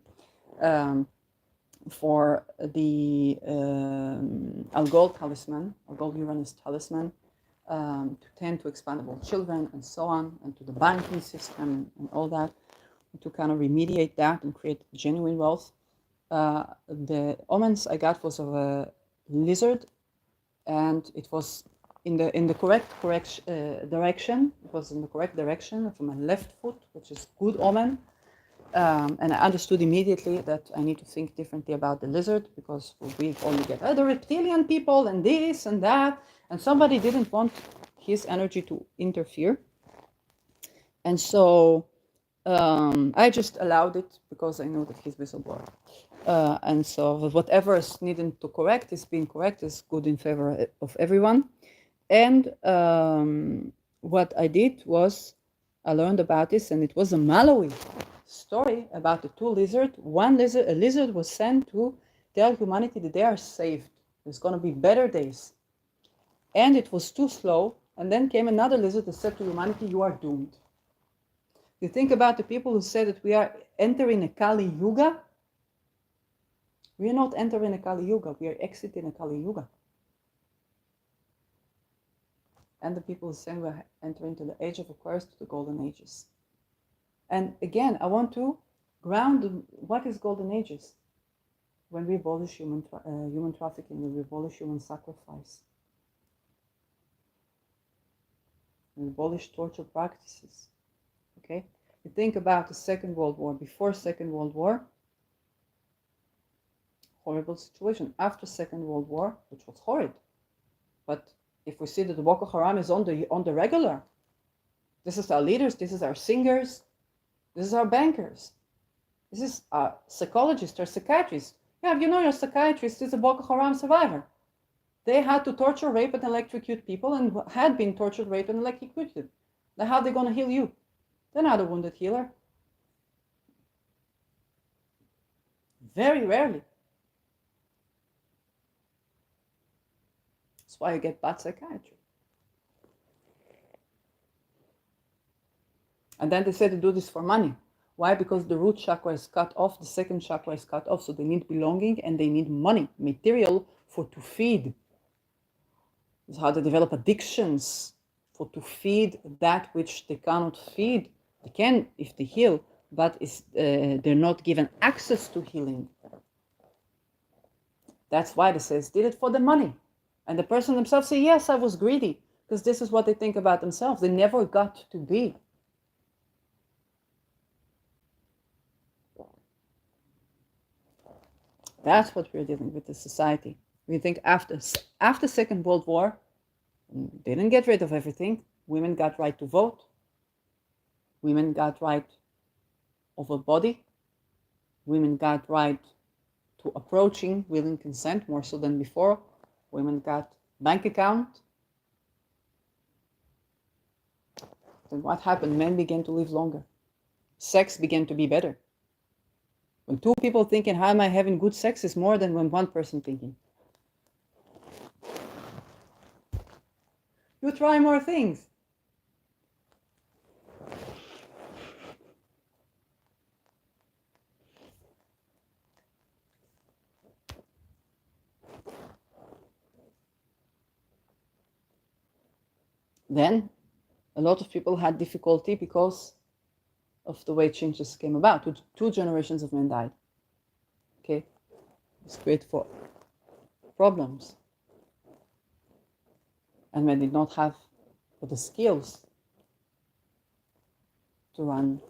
[SPEAKER 1] for the Algol talisman, Algol Uranus talisman, to tend to expandable children and so on, and to the banking system and all that, to kind of remediate that and create genuine wealth. The omens I got was of a lizard, and it was in the correct direction. It was in the correct direction from my left foot, which is good omen. And I understood immediately that I need to think differently about the lizard, because we only get the reptilian people and this and that, and somebody didn't want his energy to interfere. And so I just allowed it because I know that he's whistleblower. And so whatever is needed to correct is being correct, is good in favor of everyone. And what I did was I learned about this, and it was a Malawi story about the two lizards. A lizard was sent to tell humanity that they are saved. There's going to be better days. And it was too slow. And then came another lizard that said to humanity, you are doomed. You think about the people who say that we are entering a Kali Yuga. We are not entering a Kali Yuga. We are exiting a Kali Yuga. And the people who say we are entering to the age of Aquarius, to the golden ages. And again, I want to ground what is golden ages. When we abolish human trafficking, when we abolish human sacrifice, we abolish torture practices. Okay, you think about the Second World War. Before Second World War, horrible situation. After Second World War, which was horrid, but if we see that the Boko Haram is on the regular, this is our leaders, this is our singers, this is our bankers, this is our psychologists, our psychiatrists. Yeah, you know your psychiatrist is a Boko Haram survivor. They had to torture, rape, and electrocute people, and had been tortured, raped, and electrocuted. Now, how are they going to heal you? They're not a wounded healer. Very rarely. That's why you get bad psychiatry. And then they say to do this for money. Why? Because the root chakra is cut off, the second chakra is cut off, so they need belonging and they need money, material to feed. This is how they develop addictions, to feed that which they cannot feed. They can if they heal, but they're not given access to healing. That's why they say, did it for the money. And the person themselves say, yes, I was greedy, because this is what they think about themselves. They never got to be. That's what we're dealing with, the society. We think after Second World War, they didn't get rid of everything. Women got right to vote. Women got right of a body. Women got right to approaching willing consent, more so than before. Women got bank account. Then what happened? Men began to live longer. Sex began to be better. When two people thinking, how am I having good sex, is more than when one person thinking. You try more things. Then a lot of people had difficulty because of the way changes came about. Two generations of men died. Okay, it's great for problems. And men did not have the skills to run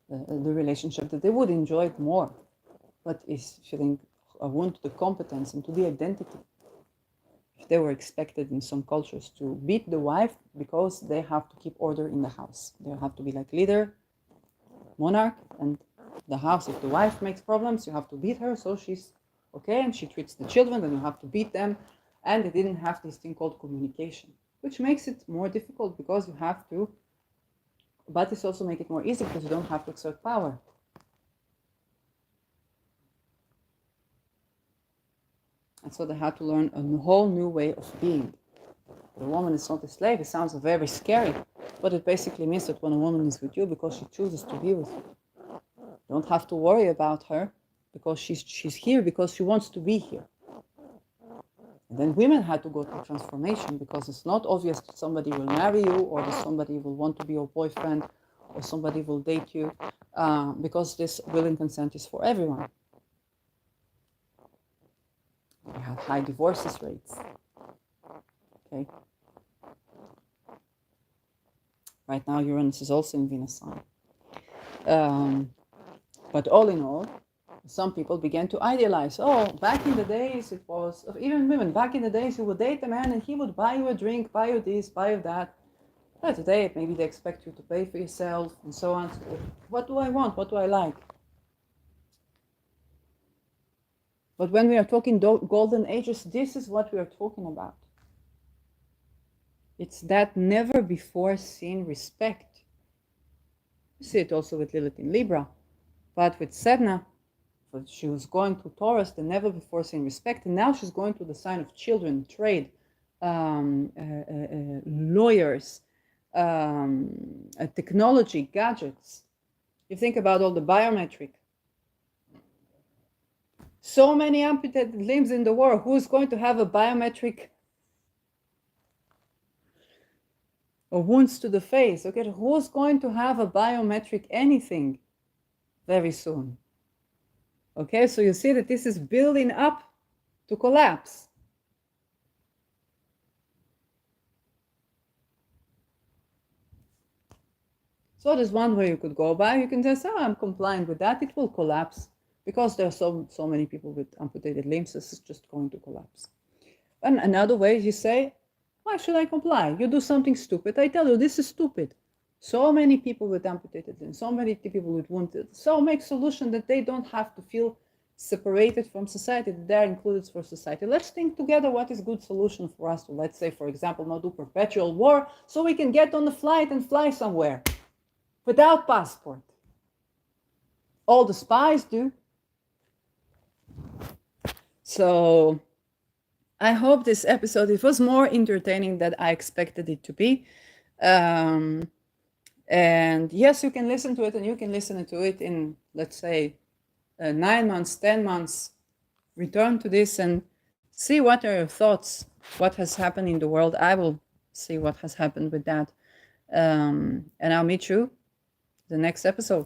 [SPEAKER 1] the relationship that they would enjoy it more, but is feeling a wound to the competence and to the identity. If they were expected in some cultures to beat the wife because they have to keep order in the house. They have to be like leader, monarch, and the house. If the wife makes problems, you have to beat her, so she's okay, and she treats the children, then you have to beat them. And they didn't have this thing called communication, which makes it more difficult because you have to, but it's also make it more easy because you don't have to exert power. And so they had to learn a whole new way of being. The woman is not a slave. It sounds very scary, but it basically means that when a woman is with you because she chooses to be with you, you don't have to worry about her because she's here because she wants to be here. And then women had to go through transformation because it's not obvious that somebody will marry you or that somebody will want to be your boyfriend or somebody will date you because this willing consent is for everyone. We have high divorces rates. Okay. Right now, Uranus is also in Venus sign. But all in all, some people began to idealize. Oh, back in the days, it was, even women, back in the days, you would date a man and he would buy you a drink, buy you this, buy you that. But today, maybe they expect you to pay for yourself and so on. So what do I want? What do I like? But when we are talking golden ages, this is what we are talking about. It's that never before seen respect. You see it also with Lilith in Libra. But with Sedna, she was going to Taurus, the never before seen respect. And now she's going to the sign of children, trade, lawyers, technology, gadgets. You think about all the biometric. So many amputated limbs in the world. Who's going to have a biometric or wounds to the face? Okay, who's going to have a biometric anything very soon? Okay, so you see that this is building up to collapse. So there's one way you could go by. You can just say, oh, I'm compliant with that. It will collapse because there are so many people with amputated limbs. This is just going to collapse. And another way is you say, why should I comply? You do something stupid. I tell you, this is stupid. So many people with amputated limbs, so many people with wounded. So make solution that they don't have to feel separated from society, that they're included for society. Let's think together what is good solution for us to, let's say, for example, not do perpetual war so we can get on the flight and fly somewhere without passport. All the spies do. So I hope this episode, it was more entertaining than I expected it to be. And yes, you can listen to it, and you can listen to it in, let's say, 9 months, 10 months. Return to this and see what are your thoughts, what has happened in the world. I will see what has happened with that. And I'll meet you the next episode.